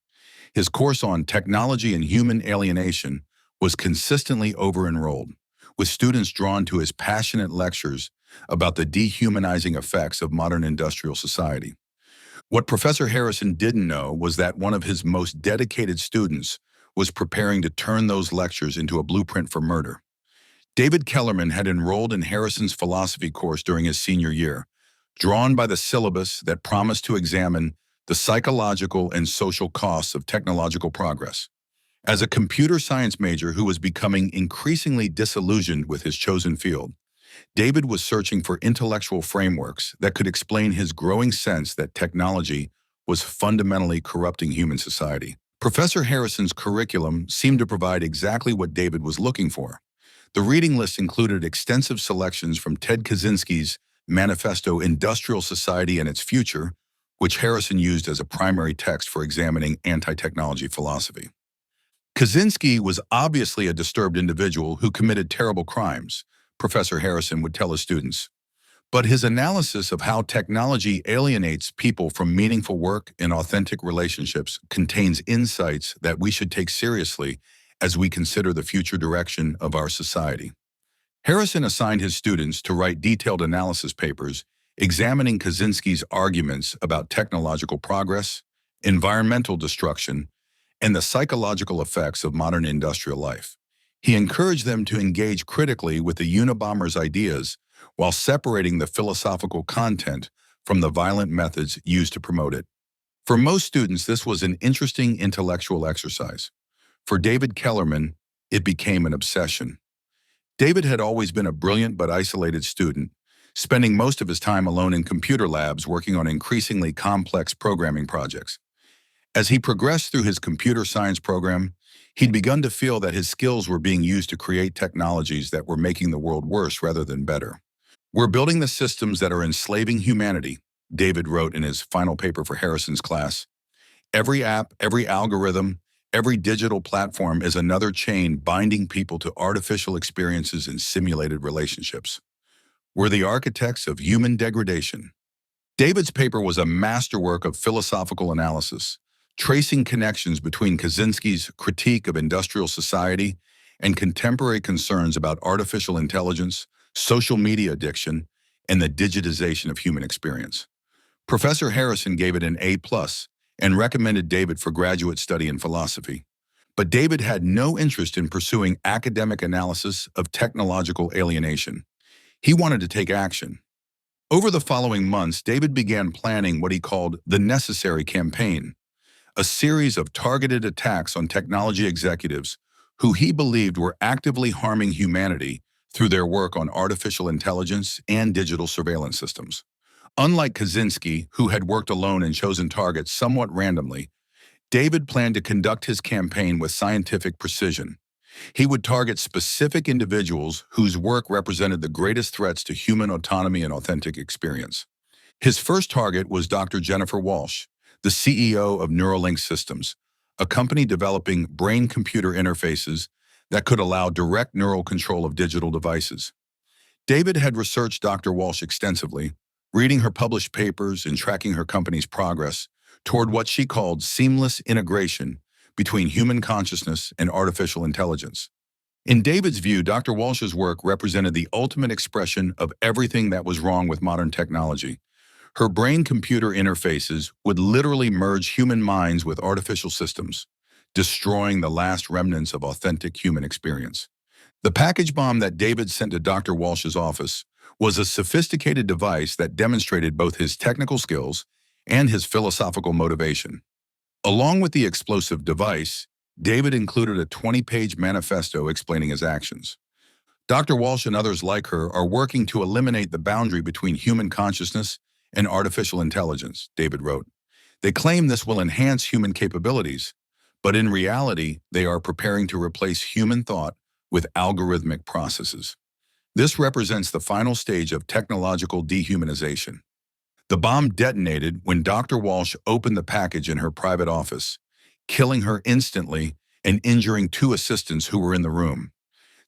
His course on technology and human alienation was consistently over-enrolled, with students drawn to his passionate lectures about the dehumanizing effects of modern industrial society. What Professor Harrison didn't know was that one of his most dedicated students was preparing to turn those lectures into a blueprint for murder. David Kellerman had enrolled in Harrison's philosophy course during his senior year, drawn by the syllabus that promised to examine the psychological and social costs of technological progress. As a computer science major who was becoming increasingly disillusioned with his chosen field, David was searching for intellectual frameworks that could explain his growing sense that technology was fundamentally corrupting human society. Professor Harrison's curriculum seemed to provide exactly what David was looking for. The reading list included extensive selections from Ted Kaczynski's Manifesto Industrial Society and Its Future, which Harrison used as a primary text for examining anti-technology philosophy. Kaczynski was obviously a disturbed individual who committed terrible crimes, Professor Harrison would tell his students. But his analysis of how technology alienates people from meaningful work and authentic relationships contains insights that we should take seriously as we consider the future direction of our society. Harrison assigned his students to write detailed analysis papers examining Kaczynski's arguments about technological progress, environmental destruction, and the psychological effects of modern industrial life. He encouraged them to engage critically with the Unabomber's ideas while separating the philosophical content from the violent methods used to promote it. For most students, this was an interesting intellectual exercise. For David Kellerman, it became an obsession. David had always been a brilliant but isolated student, spending most of his time alone in computer labs working on increasingly complex programming projects. As he progressed through his computer science program, he'd begun to feel that his skills were being used to create technologies that were making the world worse rather than better. "We're building the systems that are enslaving humanity," David wrote in his final paper for Harrison's class. "Every app, every algorithm, every digital platform is another chain binding people to artificial experiences and simulated relationships. We're the architects of human degradation." David's paper was a masterwork of philosophical analysis, tracing connections between Kaczynski's critique of industrial society and contemporary concerns about artificial intelligence, social media addiction, and the digitization of human experience. Professor Harrison gave it an A+ and recommended David for graduate study in philosophy. But David had no interest in pursuing academic analysis of technological alienation. He wanted to take action. Over the following months, David began planning what he called the Necessary Campaign, a series of targeted attacks on technology executives who he believed were actively harming humanity through their work on artificial intelligence and digital surveillance systems. Unlike Kaczynski, who had worked alone and chosen targets somewhat randomly, David planned to conduct his campaign with scientific precision. He would target specific individuals whose work represented the greatest threats to human autonomy and authentic experience. His first target was Dr. Jennifer Walsh, the CEO of Neuralink Systems, a company developing brain-computer interfaces that could allow direct neural control of digital devices. David had researched Dr. Walsh extensively, reading her published papers and tracking her company's progress toward what she called seamless integration between human consciousness and artificial intelligence. In David's view, Dr. Walsh's work represented the ultimate expression of everything that was wrong with modern technology. Her brain-computer interfaces would literally merge human minds with artificial systems, destroying the last remnants of authentic human experience. The package bomb that David sent to Dr. Walsh's office was a sophisticated device that demonstrated both his technical skills and his philosophical motivation. Along with the explosive device, David included a 20-page manifesto explaining his actions. Dr. Walsh and others like her are working to eliminate the boundary between human consciousness and artificial intelligence, David wrote. They claim this will enhance human capabilities, but in reality, they are preparing to replace human thought with algorithmic processes. This represents the final stage of technological dehumanization. The bomb detonated when Dr. Walsh opened the package in her private office, killing her instantly and injuring 2 assistants who were in the room.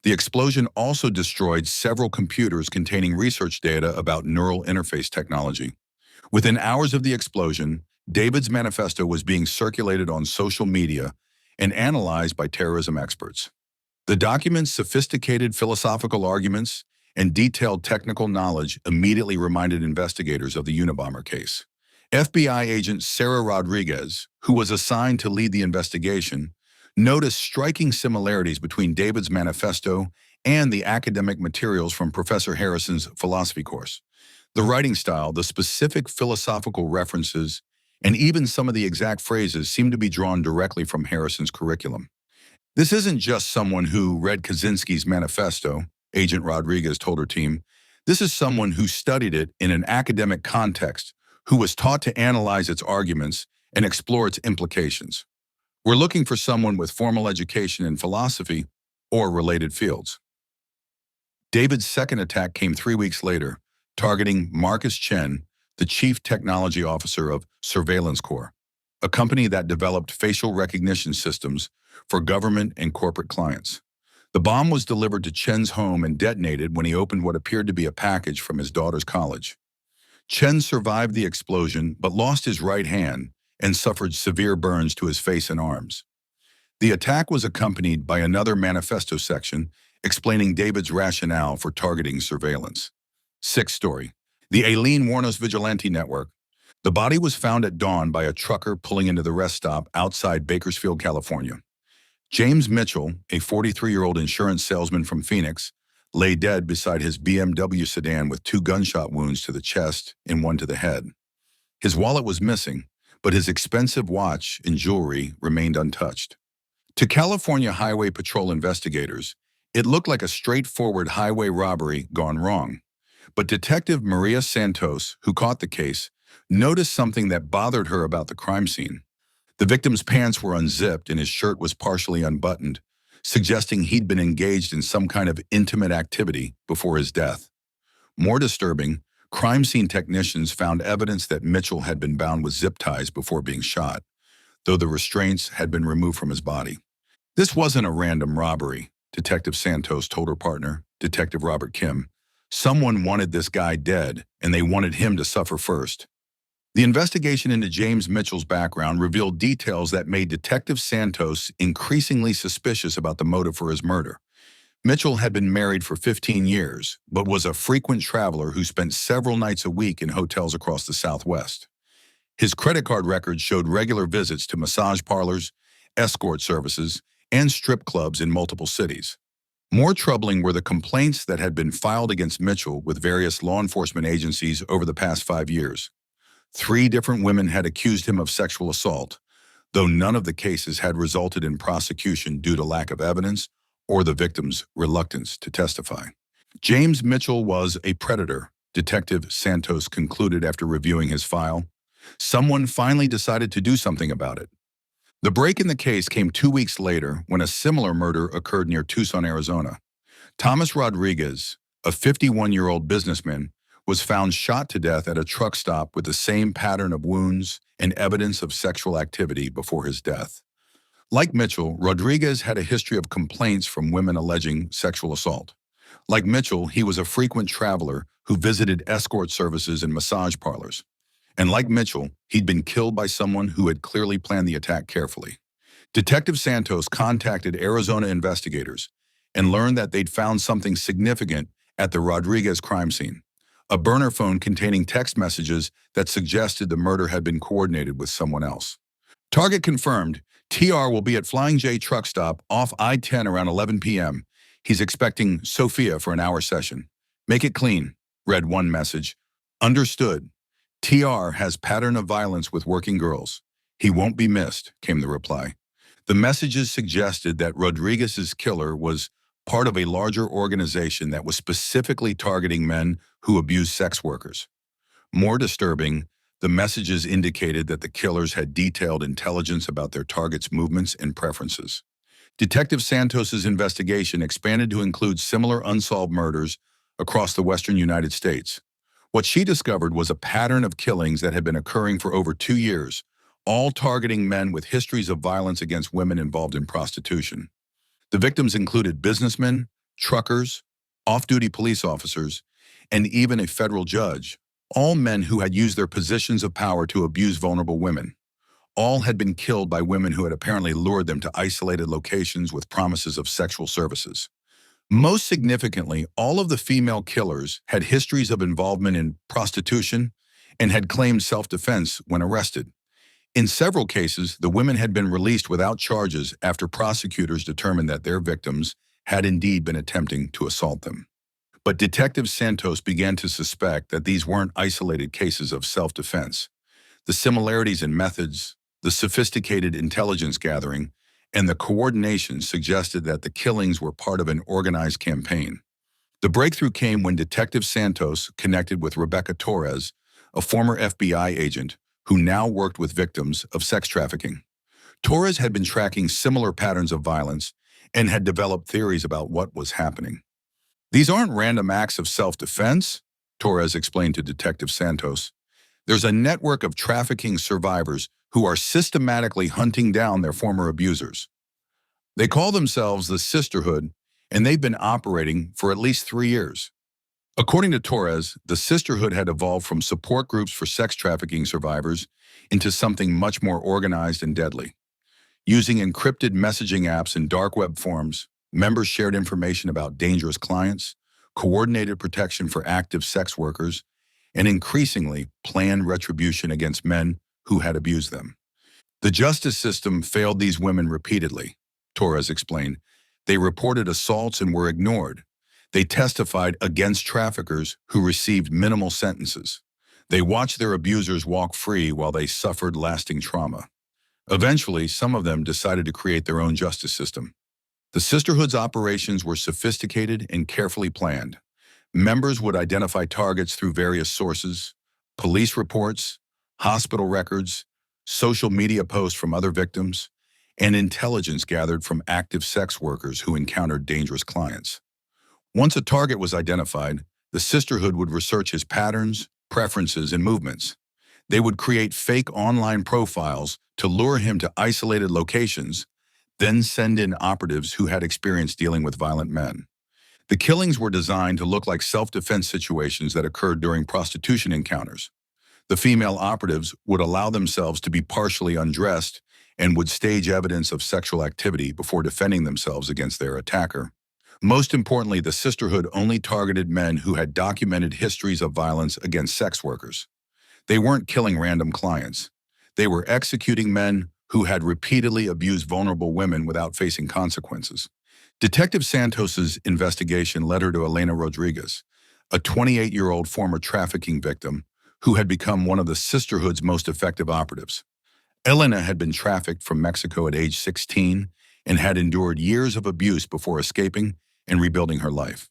The explosion also destroyed several computers containing research data about neural interface technology. Within hours of the explosion, David's manifesto was being circulated on social media and analyzed by terrorism experts. The document's sophisticated philosophical arguments and detailed technical knowledge immediately reminded investigators of the Unabomber case. FBI agent Sarah Rodriguez, who was assigned to lead the investigation, noticed striking similarities between David's manifesto and the academic materials from Professor Harrison's philosophy course. The writing style, the specific philosophical references, and even some of the exact phrases seemed to be drawn directly from Harrison's curriculum. "This isn't just someone who read Kaczynski's manifesto," Agent Rodriguez told her team. "This is someone who studied it in an academic context, who was taught to analyze its arguments and explore its implications." We're looking for someone with formal education in philosophy or related fields. David's second attack came 3 weeks later, targeting Marcus Chen, the chief technology officer of Surveillance Corp, a company that developed facial recognition systems for government and corporate clients. The bomb was delivered to Chen's home and detonated when he opened what appeared to be a package from his daughter's college. Chen survived the explosion but lost his right hand and suffered severe burns to his face and arms. The attack was accompanied by another manifesto section explaining David's rationale for targeting surveillance. Sixth story. The Aileen Wuornos Vigilante Network. The body was found at dawn by a trucker pulling into the rest stop outside Bakersfield, California. James Mitchell, a 43-year-old insurance salesman from Phoenix, lay dead beside his BMW sedan with 2 gunshot wounds to the chest and 1 to the head. His wallet was missing, but his expensive watch and jewelry remained untouched. To California Highway Patrol investigators, it looked like a straightforward highway robbery gone wrong. But Detective Maria Santos, who caught the case, noticed something that bothered her about the crime scene. The victim's pants were unzipped and his shirt was partially unbuttoned, suggesting he'd been engaged in some kind of intimate activity before his death. More disturbing, crime scene technicians found evidence that Mitchell had been bound with zip ties before being shot, though the restraints had been removed from his body. This wasn't a random robbery, Detective Santos told her partner, Detective Robert Kim. Someone wanted this guy dead, and they wanted him to suffer first. The investigation into James Mitchell's background revealed details that made Detective Santos increasingly suspicious about the motive for his murder. Mitchell had been married for 15 years, but was a frequent traveler who spent several nights a week in hotels across the Southwest. His credit card records showed regular visits to massage parlors, escort services, and strip clubs in multiple cities. More troubling were the complaints that had been filed against Mitchell with various law enforcement agencies over the past 5 years. 3 different women had accused him of sexual assault, though none of the cases had resulted in prosecution due to lack of evidence or the victim's reluctance to testify. James Mitchell was a predator, Detective Santos concluded after reviewing his file. Someone finally decided to do something about it. The break in the case came 2 weeks later when a similar murder occurred near Tucson, Arizona. Thomas Rodriguez, a 51-year-old businessman, was found shot to death at a truck stop with the same pattern of wounds and evidence of sexual activity before his death. Like Mitchell, Rodriguez had a history of complaints from women alleging sexual assault. Like Mitchell, he was a frequent traveler who visited escort services and massage parlors. And like Mitchell, he'd been killed by someone who had clearly planned the attack carefully. Detective Santos contacted Arizona investigators and learned that they'd found something significant at the Rodriguez crime scene. A burner phone containing text messages that suggested the murder had been coordinated with someone else. Target confirmed. TR will be at Flying J truck stop off I-10 around 11 p.m. He's expecting Sophia for an hour session. Make it clean, read one message. Understood. TR has pattern of violence with working girls. He won't be missed, came the reply. The messages suggested that Rodriguez's killer was part of a larger organization that was specifically targeting men who abuse sex workers. More disturbing, the messages indicated that the killers had detailed intelligence about their targets' movements and preferences. Detective Santos's investigation expanded to include similar unsolved murders across the western United States. What she discovered was a pattern of killings that had been occurring for over 2 years, all targeting men with histories of violence against women involved in prostitution. The victims included businessmen, truckers, off-duty police officers, and even a federal judge, all men who had used their positions of power to abuse vulnerable women. All had been killed by women who had apparently lured them to isolated locations with promises of sexual services. Most significantly, all of the female killers had histories of involvement in prostitution and had claimed self-defense when arrested. In several cases, the women had been released without charges after prosecutors determined that their victims had indeed been attempting to assault them. But Detective Santos began to suspect that these weren't isolated cases of self-defense. The similarities in methods, the sophisticated intelligence gathering, and the coordination suggested that the killings were part of an organized campaign. The breakthrough came when Detective Santos connected with Rebecca Torres, a former FBI agent who now worked with victims of sex trafficking. Torres had been tracking similar patterns of violence and had developed theories about what was happening. These aren't random acts of self-defense, Torres explained to Detective Santos. There's a network of trafficking survivors who are systematically hunting down their former abusers. They call themselves the Sisterhood, and they've been operating for at least 3 years. According to Torres, the Sisterhood had evolved from support groups for sex trafficking survivors into something much more organized and deadly. Using encrypted messaging apps and dark web forums, members shared information about dangerous clients, coordinated protection for active sex workers, and increasingly planned retribution against men who had abused them. The justice system failed these women repeatedly, Torres explained. They reported assaults and were ignored. They testified against traffickers who received minimal sentences. They watched their abusers walk free while they suffered lasting trauma. Eventually, some of them decided to create their own justice system. The Sisterhood's operations were sophisticated and carefully planned. Members would identify targets through various sources: police reports, hospital records, social media posts from other victims, and intelligence gathered from active sex workers who encountered dangerous clients. Once a target was identified, the Sisterhood would research his patterns, preferences, and movements. They would create fake online profiles to lure him to isolated locations, then send in operatives who had experience dealing with violent men. The killings were designed to look like self-defense situations that occurred during prostitution encounters. The female operatives would allow themselves to be partially undressed and would stage evidence of sexual activity before defending themselves against their attacker. Most importantly, the Sisterhood only targeted men who had documented histories of violence against sex workers. They weren't killing random clients. They were executing men who had repeatedly abused vulnerable women without facing consequences. Detective Santos's investigation led her to Elena Rodriguez, a 28-year-old former trafficking victim who had become one of the Sisterhood's most effective operatives. Elena had been trafficked from Mexico at age 16 and had endured years of abuse before escaping and rebuilding her life.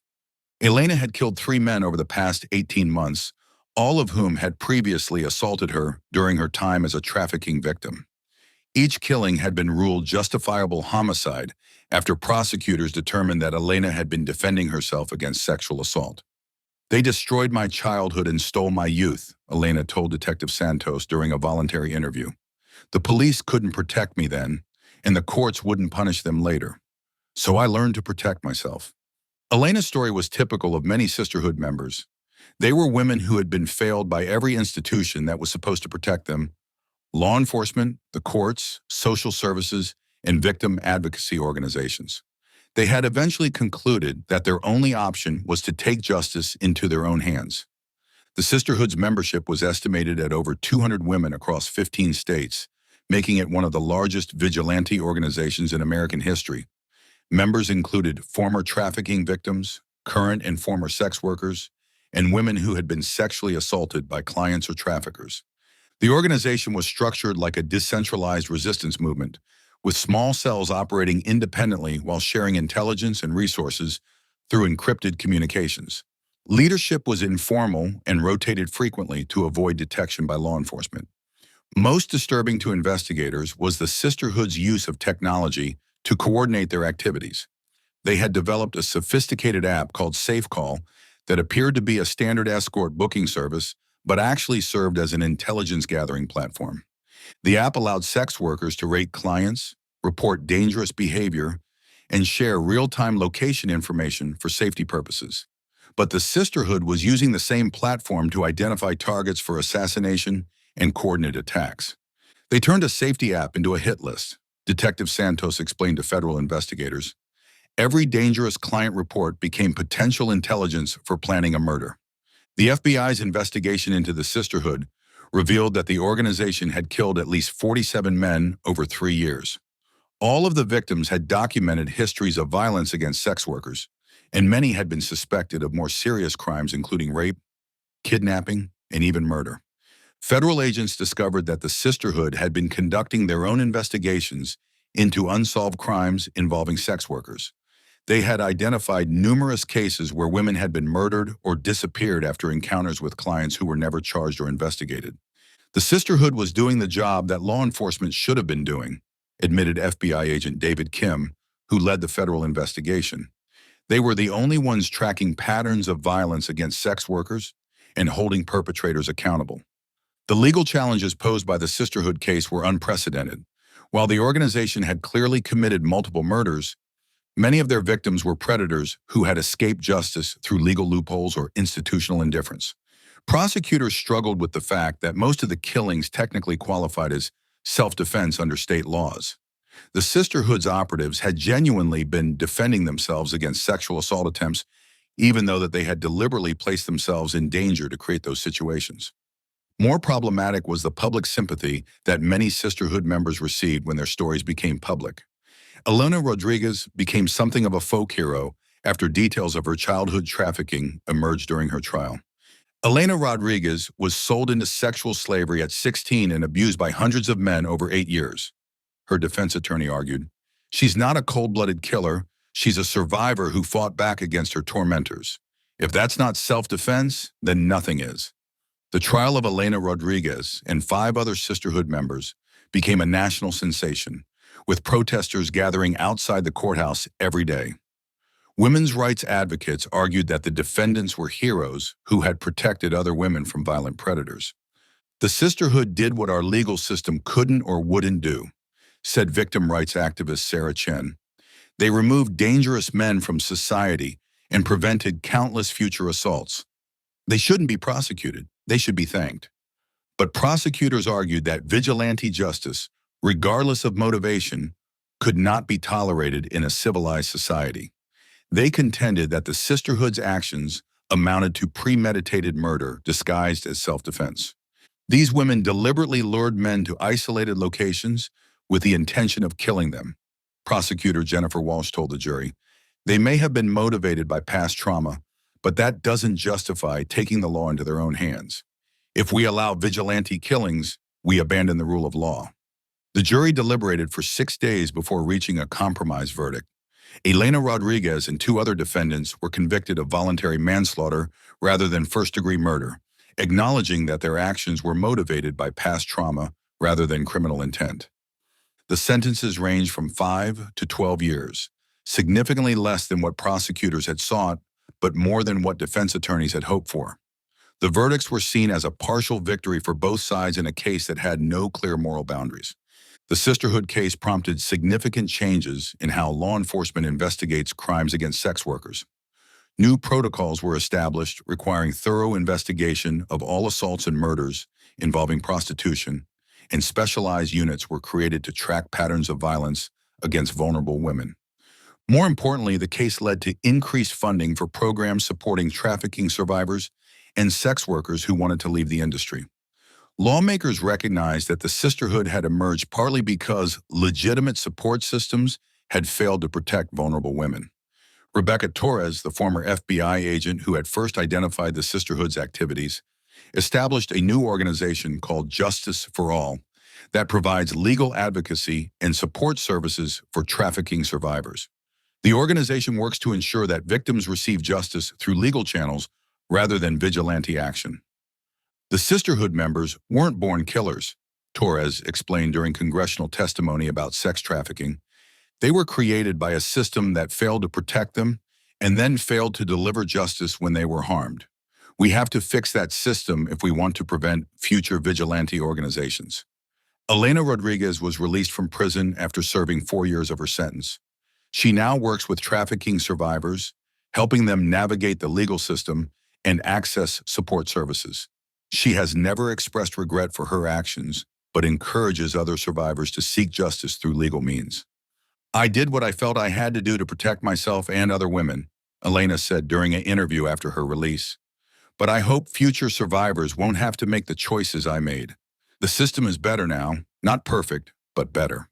Elena had killed 3 men over the past 18 months, all of whom had previously assaulted her during her time as a trafficking victim. Each killing had been ruled justifiable homicide after prosecutors determined that Elena had been defending herself against sexual assault. "They destroyed my childhood and stole my youth," Elena told Detective Santos during a voluntary interview. "The police couldn't protect me then, and the courts wouldn't punish them later. So I learned to protect myself." Elena's story was typical of many Sisterhood members. They were women who had been failed by every institution that was supposed to protect them: law enforcement, the courts, social services, and victim advocacy organizations. They had eventually concluded that their only option was to take justice into their own hands. The Sisterhood's membership was estimated at over 200 women across 15 states, making it one of the largest vigilante organizations in American history. Members included former trafficking victims, current and former sex workers, and women who had been sexually assaulted by clients or traffickers. The organization was structured like a decentralized resistance movement, with small cells operating independently while sharing intelligence and resources through encrypted communications. Leadership was informal and rotated frequently to avoid detection by law enforcement. Most disturbing to investigators was the Sisterhood's use of technology to coordinate their activities. They had developed a sophisticated app called SafeCall that appeared to be a standard escort booking service, but actually served as an intelligence gathering platform. The app allowed sex workers to rate clients, report dangerous behavior, and share real-time location information for safety purposes. But the Sisterhood was using the same platform to identify targets for assassination and coordinate attacks. They turned a safety app into a hit list, Detective Santos explained to federal investigators. Every dangerous client report became potential intelligence for planning a murder. The FBI's investigation into the Sisterhood revealed that the organization had killed at least 47 men over 3 years. All of the victims had documented histories of violence against sex workers, and many had been suspected of more serious crimes including rape, kidnapping, and even murder. Federal agents discovered that the Sisterhood had been conducting their own investigations into unsolved crimes involving sex workers. They had identified numerous cases where women had been murdered or disappeared after encounters with clients who were never charged or investigated. The Sisterhood was doing the job that law enforcement should have been doing: admitted FBI agent David Kim, who led the federal investigation. They were the only ones tracking patterns of violence against sex workers and holding perpetrators accountable. The legal challenges posed by the sisterhood case were unprecedented. While the organization had clearly committed multiple murders, many of their victims were predators who had escaped justice through legal loopholes or institutional indifference. Prosecutors struggled with the fact that most of the killings technically qualified as self-defense under state laws. The sisterhood's operatives had genuinely been defending themselves against sexual assault attempts, even though that they had deliberately placed themselves in danger to create those situations. More problematic was the public sympathy that many sisterhood members received when their stories became public. Elena Rodriguez became something of a folk hero after details of her childhood trafficking emerged during her trial. Elena Rodriguez was sold into sexual slavery at 16 and abused by hundreds of men over 8 years. Her defense attorney argued, "She's not a cold-blooded killer, she's a survivor who fought back against her tormentors. If that's not self-defense, then nothing is." The trial of Elena Rodriguez and 5 other sisterhood members became a national sensation, with protesters gathering outside the courthouse every day. Women's rights advocates argued that the defendants were heroes who had protected other women from violent predators. "The sisterhood did what our legal system couldn't or wouldn't do," said victim rights activist Sarah Chen. "They removed dangerous men from society and prevented countless future assaults. They shouldn't be prosecuted. They should be thanked." But prosecutors argued that vigilante justice, regardless of motivation, could not be tolerated in a civilized society. They contended that the sisterhood's actions amounted to premeditated murder disguised as self-defense. These women deliberately lured men to isolated locations with the intention of killing them. Prosecutor Jennifer Walsh told the jury, "They may have been motivated by past trauma, but that doesn't justify taking the law into their own hands. If we allow vigilante killings, we abandon the rule of law." The jury deliberated for 6 days before reaching a compromise verdict. Elena Rodriguez and 2 other defendants were convicted of voluntary manslaughter rather than first-degree murder, acknowledging that their actions were motivated by past trauma rather than criminal intent. The sentences ranged from 5 to 12 years, significantly less than what prosecutors had sought, but more than what defense attorneys had hoped for. The verdicts were seen as a partial victory for both sides in a case that had no clear moral boundaries. The sisterhood case prompted significant changes in how law enforcement investigates crimes against sex workers. New protocols were established requiring thorough investigation of all assaults and murders involving prostitution, and specialized units were created to track patterns of violence against vulnerable women. More importantly, the case led to increased funding for programs supporting trafficking survivors and sex workers who wanted to leave the industry. Lawmakers recognized that the sisterhood had emerged partly because legitimate support systems had failed to protect vulnerable women. Rebecca Torres, the former FBI agent who had first identified the sisterhood's activities, established a new organization called Justice for All that provides legal advocacy and support services for trafficking survivors. The organization works to ensure that victims receive justice through legal channels rather than vigilante action. The sisterhood members weren't born killers, Torres explained during congressional testimony about sex trafficking. They were created by a system that failed to protect them and then failed to deliver justice when they were harmed. We have to fix that system if we want to prevent future vigilante organizations. Elena Rodriguez was released from prison after serving 4 years of her sentence. She now works with trafficking survivors, helping them navigate the legal system and access support services. She has never expressed regret for her actions, but encourages other survivors to seek justice through legal means. "I did what I felt I had to do to protect myself and other women," Elena said during an interview after her release. "But I hope future survivors won't have to make the choices I made. The system is better now, not perfect, but better."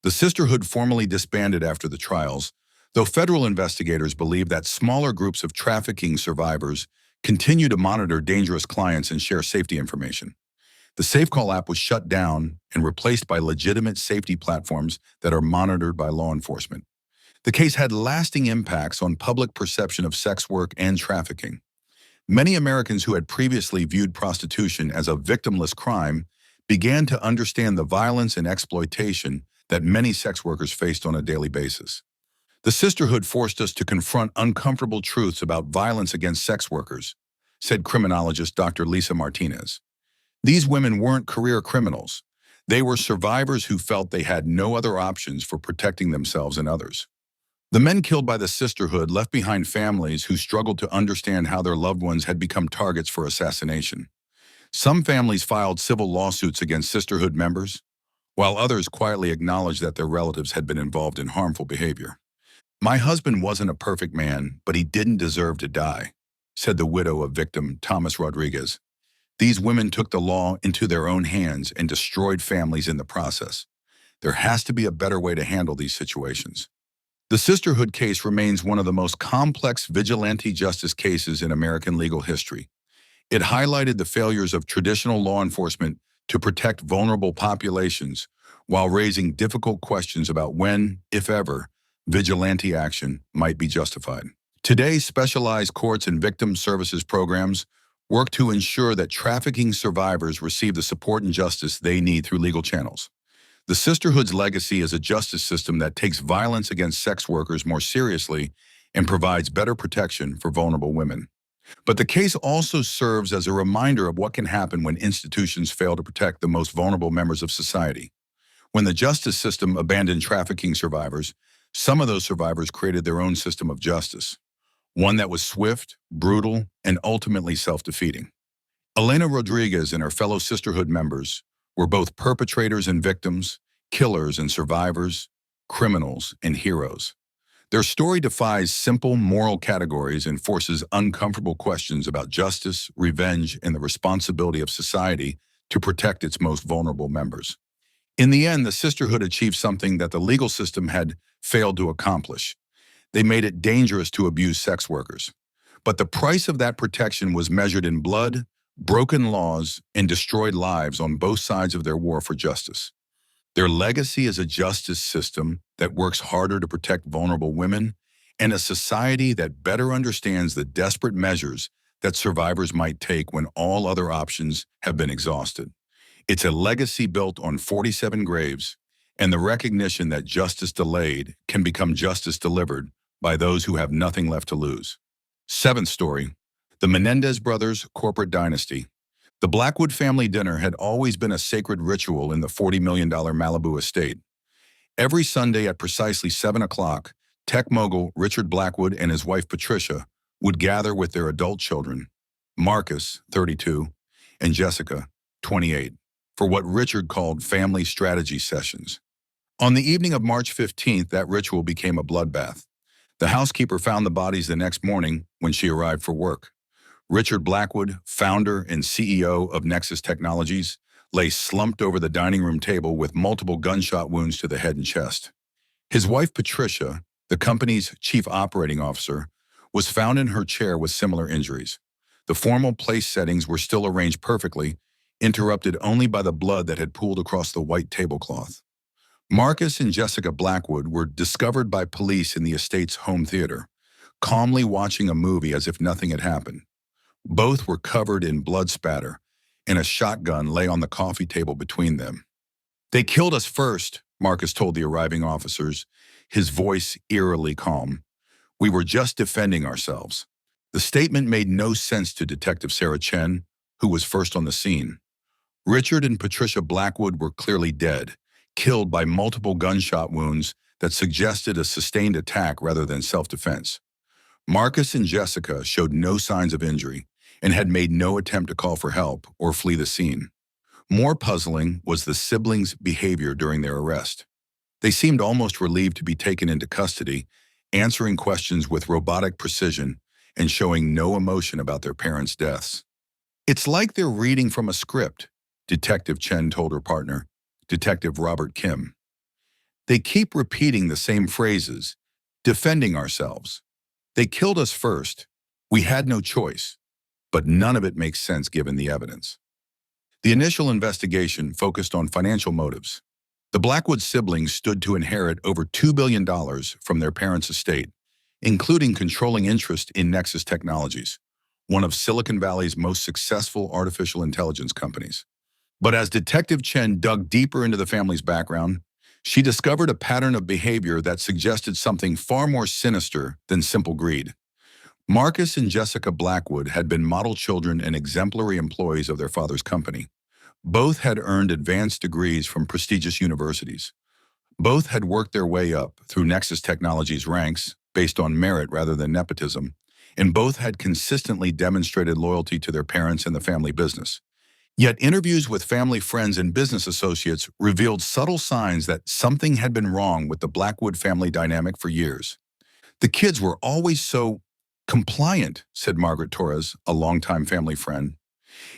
The sisterhood formally disbanded after the trials, though federal investigators believe that smaller groups of trafficking survivors continue to monitor dangerous clients and share safety information. The SafeCall app was shut down and replaced by legitimate safety platforms that are monitored by law enforcement. The case had lasting impacts on public perception of sex work and trafficking. Many Americans who had previously viewed prostitution as a victimless crime began to understand the violence and exploitation that many sex workers faced on a daily basis. The sisterhood forced us to confront uncomfortable truths about violence against sex workers, said criminologist Dr. Lisa Martinez. These women weren't career criminals. They were survivors who felt they had no other options for protecting themselves and others. The men killed by the sisterhood left behind families who struggled to understand how their loved ones had become targets for assassination. Some families filed civil lawsuits against sisterhood members, while others quietly acknowledged that their relatives had been involved in harmful behavior. "My husband wasn't a perfect man, but he didn't deserve to die," said the widow of victim Thomas Rodriguez. "These women took the law into their own hands and destroyed families in the process. There has to be a better way to handle these situations." The sisterhood case remains one of the most complex vigilante justice cases in American legal history. It highlighted the failures of traditional law enforcement to protect vulnerable populations while raising difficult questions about when, if ever, vigilante action might be justified. Today, specialized courts and victim services programs work to ensure that trafficking survivors receive the support and justice they need through legal channels. The sisterhood's legacy is a justice system that takes violence against sex workers more seriously and provides better protection for vulnerable women. But the case also serves as a reminder of what can happen when institutions fail to protect the most vulnerable members of society. When the justice system abandoned trafficking survivors, some of those survivors created their own system of justice, one that was swift, brutal, and ultimately self-defeating. Elena Rodriguez and her fellow sisterhood members were both perpetrators and victims, killers and survivors, criminals and heroes. Their story defies simple moral categories and forces uncomfortable questions about justice, revenge, and the responsibility of society to protect its most vulnerable members. In the end, the sisterhood achieved something that the legal system had failed to accomplish. They made it dangerous to abuse sex workers. But the price of that protection was measured in blood, broken laws, and destroyed lives on both sides of their war for justice. Their legacy is a justice system that works harder to protect vulnerable women and a society that better understands the desperate measures that survivors might take when all other options have been exhausted. It's a legacy built on 47 graves and the recognition that justice delayed can become justice delivered by those who have nothing left to lose. Seventh story, the Menendez brothers' corporate dynasty. The Blackwood family dinner had always been a sacred ritual in the $40 million Malibu estate. Every Sunday at precisely 7 o'clock, tech mogul Richard Blackwood and his wife Patricia would gather with their adult children, Marcus, 32, and Jessica, 28, for what Richard called family strategy sessions. On the evening of March 15th, that ritual became a bloodbath. The housekeeper found the bodies the next morning when she arrived for work. Richard Blackwood, founder and CEO of Nexus Technologies, lay slumped over the dining room table with multiple gunshot wounds to the head and chest. His wife Patricia, the company's chief operating officer, was found in her chair with similar injuries. The formal place settings were still arranged perfectly, interrupted only by the blood that had pooled across the white tablecloth. Marcus and Jessica Blackwood were discovered by police in the estate's home theater, calmly watching a movie as if nothing had happened. Both were covered in blood spatter, and a shotgun lay on the coffee table between them. "They killed us first," Marcus told the arriving officers, his voice eerily calm. "We were just defending ourselves." The statement made no sense to Detective Sarah Chen, who was first on the scene. Richard and Patricia Blackwood were clearly dead, killed by multiple gunshot wounds that suggested a sustained attack rather than self-defense. Marcus and Jessica showed no signs of injury and had made no attempt to call for help or flee the scene. More puzzling was the siblings' behavior during their arrest. They seemed almost relieved to be taken into custody, answering questions with robotic precision and showing no emotion about their parents' deaths. "It's like they're reading from a script," Detective Chen told her partner, Detective Robert Kim. "They keep repeating the same phrases, defending ourselves. They killed us first. We had no choice. But none of it makes sense given the evidence." The initial investigation focused on financial motives. The Blackwood siblings stood to inherit over $2 billion from their parents' estate, including controlling interest in Nexus Technologies, one of Silicon Valley's most successful artificial intelligence companies. But as Detective Chen dug deeper into the family's background, She discovered a pattern of behavior that suggested something far more sinister than simple greed. Marcus and Jessica Blackwood had been model children and exemplary employees of their father's company. Both had earned advanced degrees from prestigious universities. Both had worked their way up through Nexus Technologies ranks based on merit rather than nepotism, and both had consistently demonstrated loyalty to their parents and the family business. Yet interviews with family friends and business associates revealed subtle signs that something had been wrong with the Blackwood family dynamic for years. The kids were always so compliant, said Margaret Torres, a longtime family friend.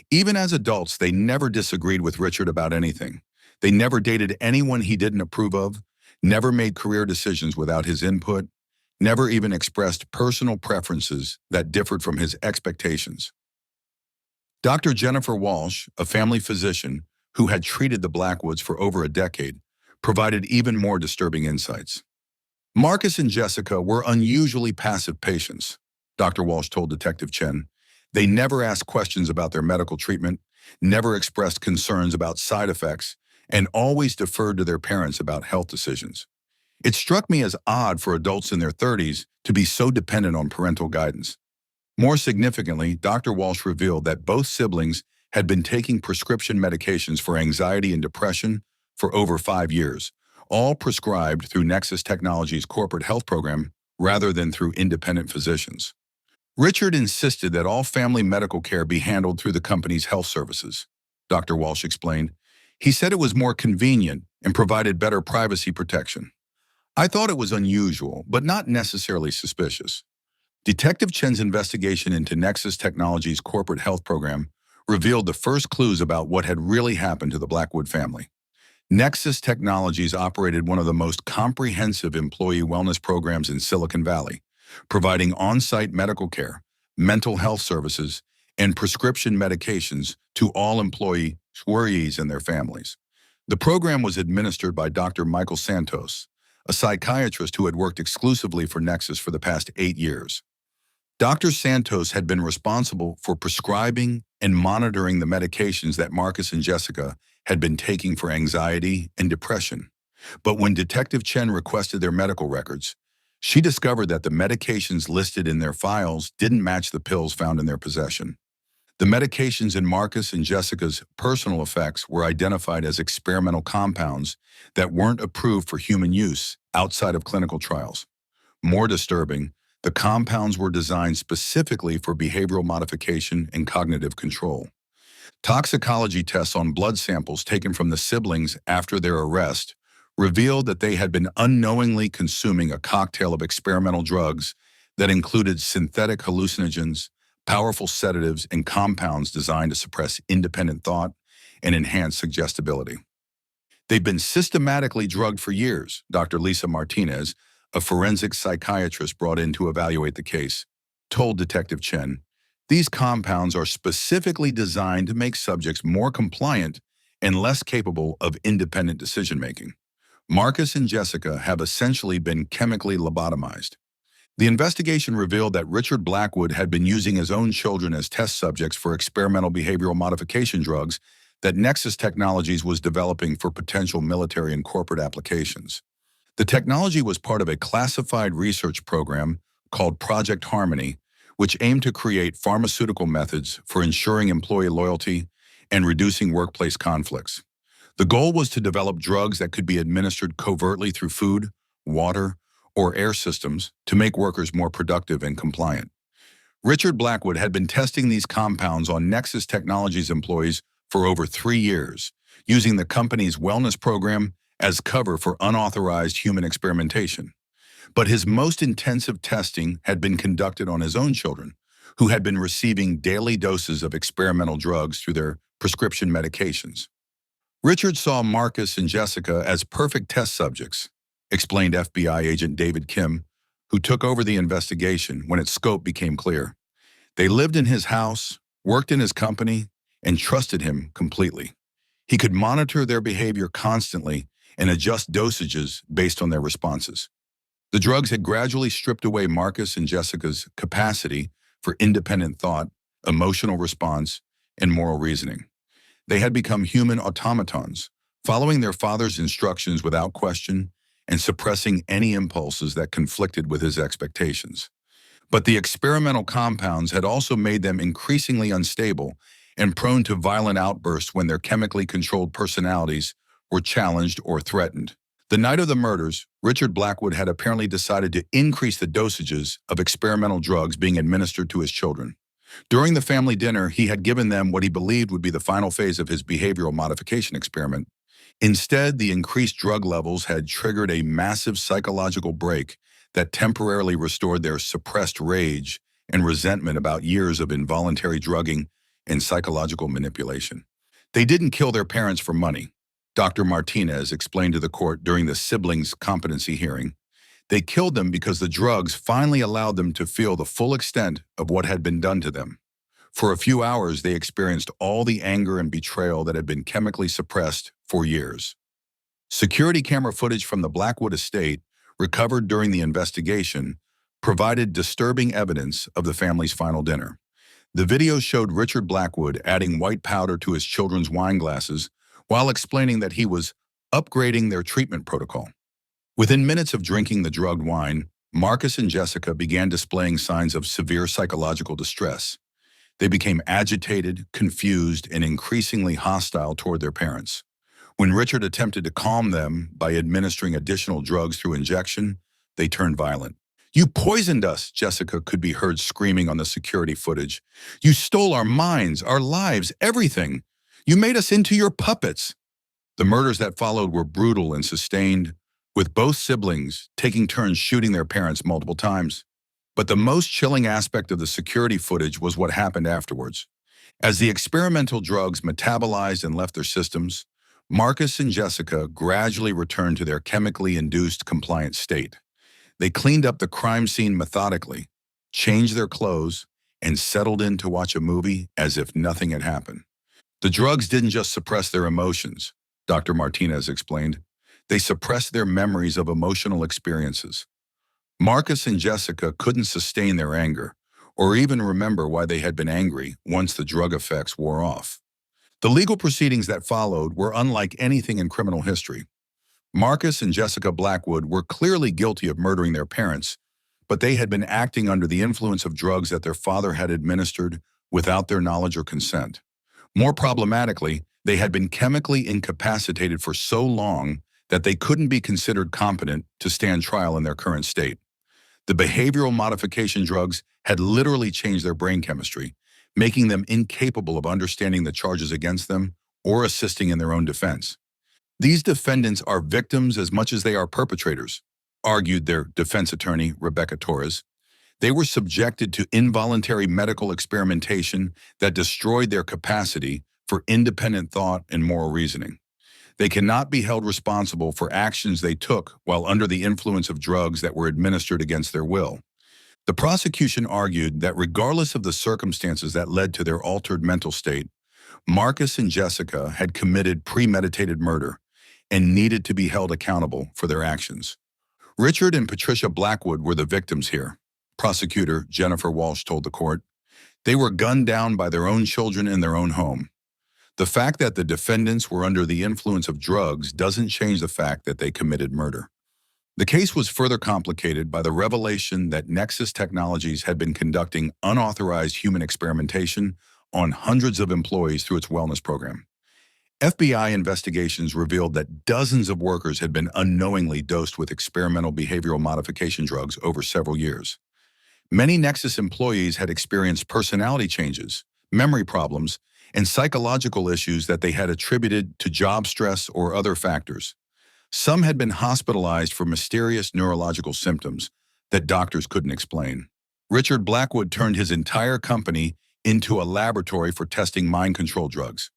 Even as adults, they never disagreed with Richard about anything. They never dated anyone he didn't approve of, never made career decisions without his input, never even expressed personal preferences that differed from his expectations. Dr. Jennifer Walsh, a family physician who had treated the Blackwoods for over a decade, provided even more disturbing insights. Marcus and Jessica were unusually passive patients, Dr. Walsh told Detective Chen. They never asked questions about their medical treatment, never expressed concerns about side effects, and always deferred to their parents about health decisions. It struck me as odd for adults in their 30s to be so dependent on parental guidance. More significantly, Dr. Walsh revealed that both siblings had been taking prescription medications for anxiety and depression for over 5 years, all prescribed through Nexus Technologies' corporate health program rather than through independent physicians. Richard insisted that all family medical care be handled through the company's health services, Dr. Walsh explained. He said it was more convenient and provided better privacy protection. I thought it was unusual, but not necessarily suspicious. Detective Chen's investigation into Nexus Technologies' corporate health program revealed the first clues about what had really happened to the Blackwood family. Nexus Technologies operated one of the most comprehensive employee wellness programs in Silicon Valley, providing on-site medical care, mental health services, and prescription medications to all employees and their families. The program was administered by Dr. Michael Santos, a psychiatrist who had worked exclusively for Nexus for the past 8 years. Dr. Santos had been responsible for prescribing and monitoring the medications that Marcus and Jessica had been taking for anxiety and depression. But when Detective Chen requested their medical records, she discovered that the medications listed in their files didn't match the pills found in their possession. The medications in Marcus and Jessica's personal effects were identified as experimental compounds that weren't approved for human use outside of clinical trials. More disturbing, the compounds were designed specifically for behavioral modification and cognitive control. Toxicology tests on blood samples taken from the siblings after their arrest revealed that they had been unknowingly consuming a cocktail of experimental drugs that included synthetic hallucinogens, powerful sedatives, and compounds designed to suppress independent thought and enhance suggestibility. They've been systematically drugged for years, Dr. Lisa Martinez, a forensic psychiatrist brought in to evaluate the case, told Detective Chen. These compounds are specifically designed to make subjects more compliant and less capable of independent decision-making. Marcus and Jessica have essentially been chemically lobotomized. The investigation revealed that Richard Blackwood had been using his own children as test subjects for experimental behavioral modification drugs that Nexus Technologies was developing for potential military and corporate applications. The technology was part of a classified research program called Project Harmony, which aimed to create pharmaceutical methods for ensuring employee loyalty and reducing workplace conflicts. The goal was to develop drugs that could be administered covertly through food, water, or air systems to make workers more productive and compliant. Richard Blackwood had been testing these compounds on Nexus Technologies employees for over 3 years, using the company's wellness program as cover for unauthorized human experimentation. But his most intensive testing had been conducted on his own children, who had been receiving daily doses of experimental drugs through their prescription medications. Richard saw Marcus and Jessica as perfect test subjects, explained FBI agent David Kim, who took over the investigation when its scope became clear. They lived in his house, worked in his company, and trusted him completely. He could monitor their behavior constantly and adjust dosages based on their responses. The drugs had gradually stripped away Marcus and Jessica's capacity for independent thought, emotional response, and moral reasoning. They had become human automatons, following their father's instructions without question and suppressing any impulses that conflicted with his expectations. But the experimental compounds had also made them increasingly unstable and prone to violent outbursts when their chemically controlled personalities were challenged or threatened. The night of the murders, Richard Blackwood had apparently decided to increase the dosages of experimental drugs being administered to his children. During the family dinner, he had given them what he believed would be the final phase of his behavioral modification experiment. Instead, the increased drug levels had triggered a massive psychological break that temporarily restored their suppressed rage and resentment about years of involuntary drugging and psychological manipulation. They didn't kill their parents for money, Dr. Martinez explained to the court during the siblings' competency hearing. They killed them because the drugs finally allowed them to feel the full extent of what had been done to them. For a few hours, they experienced all the anger and betrayal that had been chemically suppressed for years. Security camera footage from the Blackwood estate, recovered during the investigation, provided disturbing evidence of the family's final dinner. The video showed Richard Blackwood adding white powder to his children's wine glasses while explaining that he was upgrading their treatment protocol. Within minutes of drinking the drugged wine, Marcus and Jessica began displaying signs of severe psychological distress. They became agitated, confused, and increasingly hostile toward their parents. When Richard attempted to calm them by administering additional drugs through injection, they turned violent. "You poisoned us," Jessica could be heard screaming on the security footage. "You stole our minds, our lives, everything. You made us into your puppets." The murders that followed were brutal and sustained, with both siblings taking turns shooting their parents multiple times. But the most chilling aspect of the security footage was what happened afterwards. As the experimental drugs metabolized and left their systems, Marcus and Jessica gradually returned to their chemically induced compliant state. They cleaned up the crime scene methodically, changed their clothes, and settled in to watch a movie as if nothing had happened. The drugs didn't just suppress their emotions, Dr. Martinez explained. They suppressed their memories of emotional experiences. Marcus and Jessica couldn't sustain their anger, or even remember why they had been angry once the drug effects wore off. The legal proceedings that followed were unlike anything in criminal history. Marcus and Jessica Blackwood were clearly guilty of murdering their parents, but they had been acting under the influence of drugs that their father had administered without their knowledge or consent. More problematically, they had been chemically incapacitated for so long that they couldn't be considered competent to stand trial in their current state. The behavioral modification drugs had literally changed their brain chemistry, making them incapable of understanding the charges against them or assisting in their own defense. "These defendants are victims as much as they are perpetrators," argued their defense attorney, Rebecca Torres. "They were subjected to involuntary medical experimentation that destroyed their capacity for independent thought and moral reasoning. They cannot be held responsible for actions they took while under the influence of drugs that were administered against their will." The prosecution argued that regardless of the circumstances that led to their altered mental state, Marcus and Jessica had committed premeditated murder and needed to be held accountable for their actions. Richard and Patricia Blackwood were the victims here, prosecutor Jennifer Walsh told the court. They were gunned down by their own children in their own home. The fact that the defendants were under the influence of drugs doesn't change the fact that they committed murder. The case was further complicated by the revelation that Nexus Technologies had been conducting unauthorized human experimentation on hundreds of employees through its wellness program. FBI investigations revealed that dozens of workers had been unknowingly dosed with experimental behavioral modification drugs over several years. Many Nexus employees had experienced personality changes, memory problems, and psychological issues that they had attributed to job stress or other factors. Some had been hospitalized for mysterious neurological symptoms that doctors couldn't explain. Richard Blackwood turned his entire company into a laboratory for testing mind control drugs.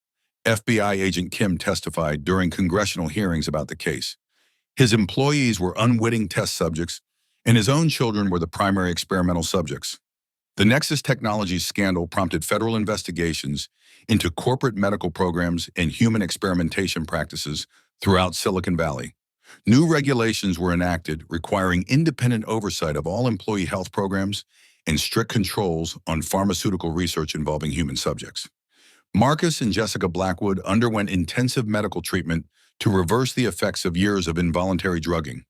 FBI agent Kim testified during congressional hearings about the case. His employees were unwitting test subjects, and his own children were the primary experimental subjects. The Nexus Technologies scandal prompted federal investigations into corporate medical programs and human experimentation practices throughout Silicon Valley. New regulations were enacted requiring independent oversight of all employee health programs and strict controls on pharmaceutical research involving human subjects. Marcus and Jessica Blackwood underwent intensive medical treatment to reverse the effects of years of involuntary drugging.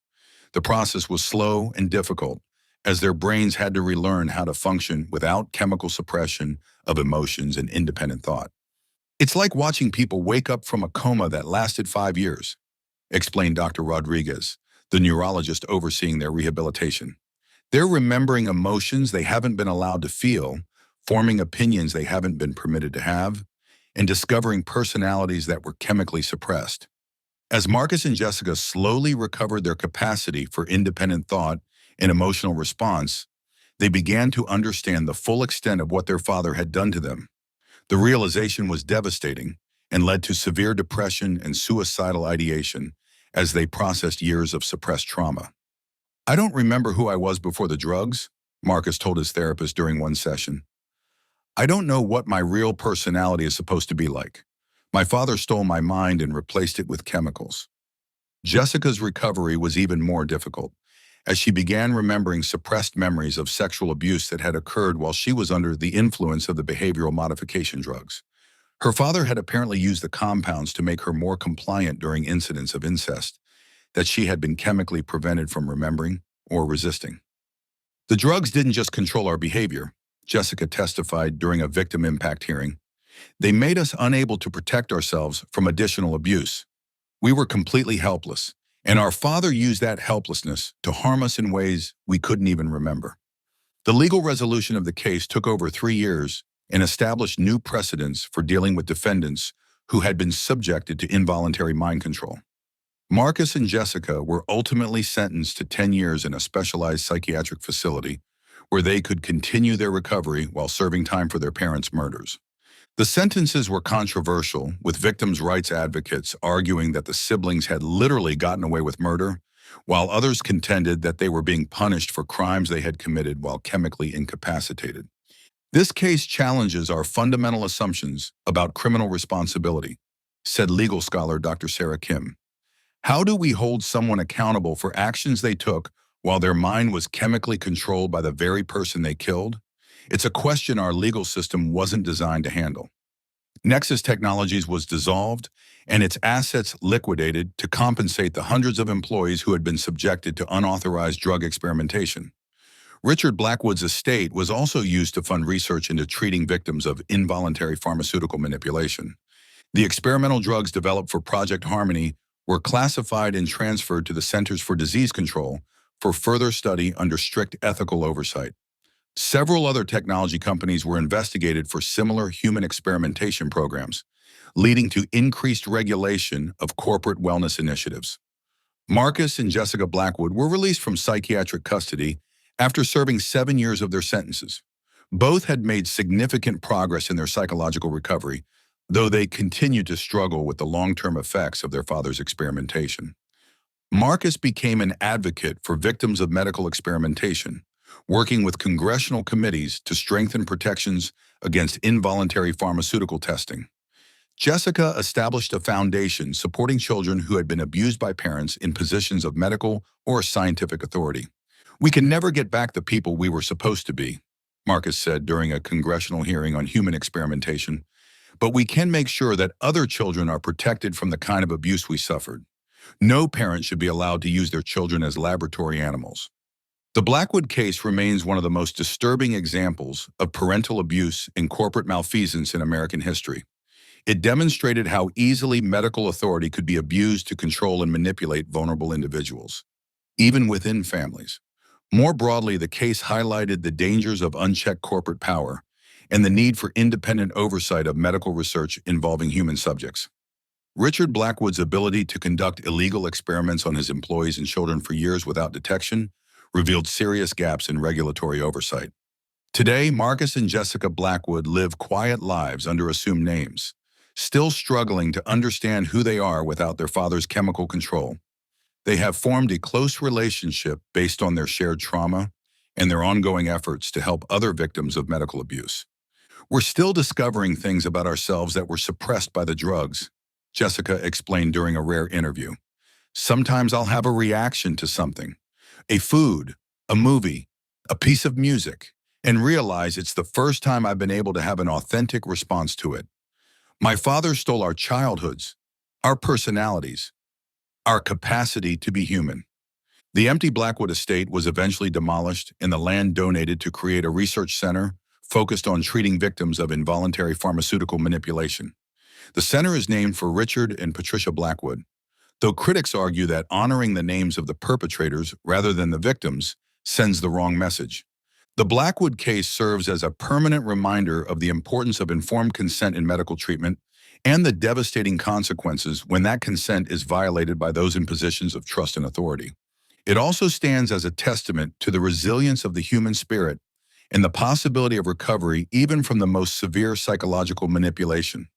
The process was slow and difficult, as their brains had to relearn how to function without chemical suppression of emotions and independent thought. It's like watching people wake up from a coma that lasted 5 years, explained Dr. Rodriguez, the neurologist overseeing their rehabilitation. They're remembering emotions they haven't been allowed to feel, forming opinions they haven't been permitted to have, and discovering personalities that were chemically suppressed. As Marcus and Jessica slowly recovered their capacity for independent thought and emotional response, they began to understand the full extent of what their father had done to them. The realization was devastating and led to severe depression and suicidal ideation as they processed years of suppressed trauma. "I don't remember who I was before the drugs," Marcus told his therapist during one session. "I don't know what my real personality is supposed to be like. My father stole my mind and replaced it with chemicals." Jessica's recovery was even more difficult, as she began remembering suppressed memories of sexual abuse that had occurred while she was under the influence of the behavioral modification drugs. Her father had apparently used the compounds to make her more compliant during incidents of incest that she had been chemically prevented from remembering or resisting. "The drugs didn't just control our behavior," Jessica testified during a victim impact hearing. "They made us unable to protect ourselves from additional abuse. We were completely helpless, and our father used that helplessness to harm us in ways we couldn't even remember." The legal resolution of the case took over 3 years and established new precedents for dealing with defendants who had been subjected to involuntary mind control. Marcus and Jessica were ultimately sentenced to 10 years in a specialized psychiatric facility where they could continue their recovery while serving time for their parents' murders. The sentences were controversial, with victims' rights advocates arguing that the siblings had literally gotten away with murder, while others contended that they were being punished for crimes they had committed while chemically incapacitated. "This case challenges our fundamental assumptions about criminal responsibility," said legal scholar Dr. Sarah Kim. "How do we hold someone accountable for actions they took while their mind was chemically controlled by the very person they killed? It's a question our legal system wasn't designed to handle." Nexus Technologies was dissolved and its assets liquidated to compensate the hundreds of employees who had been subjected to unauthorized drug experimentation. Richard Blackwood's estate was also used to fund research into treating victims of involuntary pharmaceutical manipulation. The experimental drugs developed for Project Harmony were classified and transferred to the Centers for Disease Control for further study under strict ethical oversight. Several other technology companies were investigated for similar human experimentation programs, leading to increased regulation of corporate wellness initiatives. Marcus and Jessica Blackwood were released from psychiatric custody after serving 7 years of their sentences. Both had made significant progress in their psychological recovery, though they continued to struggle with the long-term effects of their father's experimentation. Marcus became an advocate for victims of medical experimentation, working with congressional committees to strengthen protections against involuntary pharmaceutical testing. Jessica established a foundation supporting children who had been abused by parents in positions of medical or scientific authority. "We can never get back the people we were supposed to be," Marcus said during a congressional hearing on human experimentation, "but we can make sure that other children are protected from the kind of abuse we suffered. No parent should be allowed to use their children as laboratory animals." The Blackwood case remains one of the most disturbing examples of parental abuse and corporate malfeasance in American history. It demonstrated how easily medical authority could be abused to control and manipulate vulnerable individuals, even within families. More broadly, the case highlighted the dangers of unchecked corporate power and the need for independent oversight of medical research involving human subjects. Richard Blackwood's ability to conduct illegal experiments on his employees and children for years without detection revealed serious gaps in regulatory oversight. Today, Marcus and Jessica Blackwood live quiet lives under assumed names, still struggling to understand who they are without their father's chemical control. They have formed a close relationship based on their shared trauma and their ongoing efforts to help other victims of medical abuse. "We're still discovering things about ourselves that were suppressed by the drugs," Jessica explained during a rare interview. "Sometimes I'll have a reaction to something, a food, a movie, a piece of music, and realize it's the first time I've been able to have an authentic response to it. My father stole our childhoods, our personalities, our capacity to be human. The empty Blackwood estate was eventually demolished and the land donated to create a research center focused on treating victims of involuntary pharmaceutical manipulation. The center is named for Richard and Patricia Blackwood, though critics argue that honoring the names of the perpetrators rather than the victims sends the wrong message. The Blackwood case serves as a permanent reminder of the importance of informed consent in medical treatment and the devastating consequences when that consent is violated by those in positions of trust and authority. It also stands as a testament to the resilience of the human spirit and the possibility of recovery even from the most severe psychological manipulation.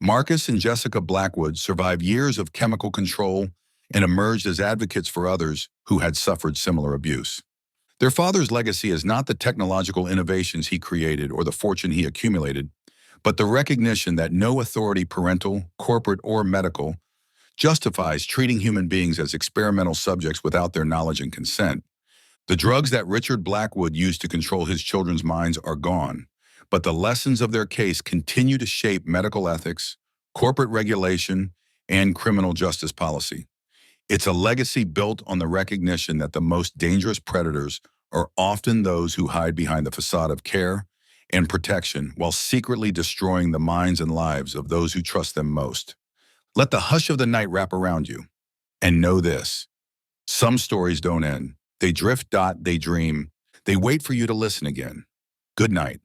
Marcus and Jessica Blackwood survived years of chemical control and emerged as advocates for others who had suffered similar abuse. Their father's legacy is not the technological innovations he created or the fortune he accumulated, but the recognition that no authority, parental, corporate, or medical, justifies treating human beings as experimental subjects without their knowledge and consent. The drugs that Richard Blackwood used to control his children's minds are gone, but the lessons of their case continue to shape medical ethics, corporate regulation, and criminal justice policy. It's a legacy built on the recognition that the most dangerous predators are often those who hide behind the facade of care and protection while secretly destroying the minds and lives of those who trust them most. Let the hush of the night wrap around you. And know this: some stories don't end. They drift. They dream. They wait for you to listen again. Good night.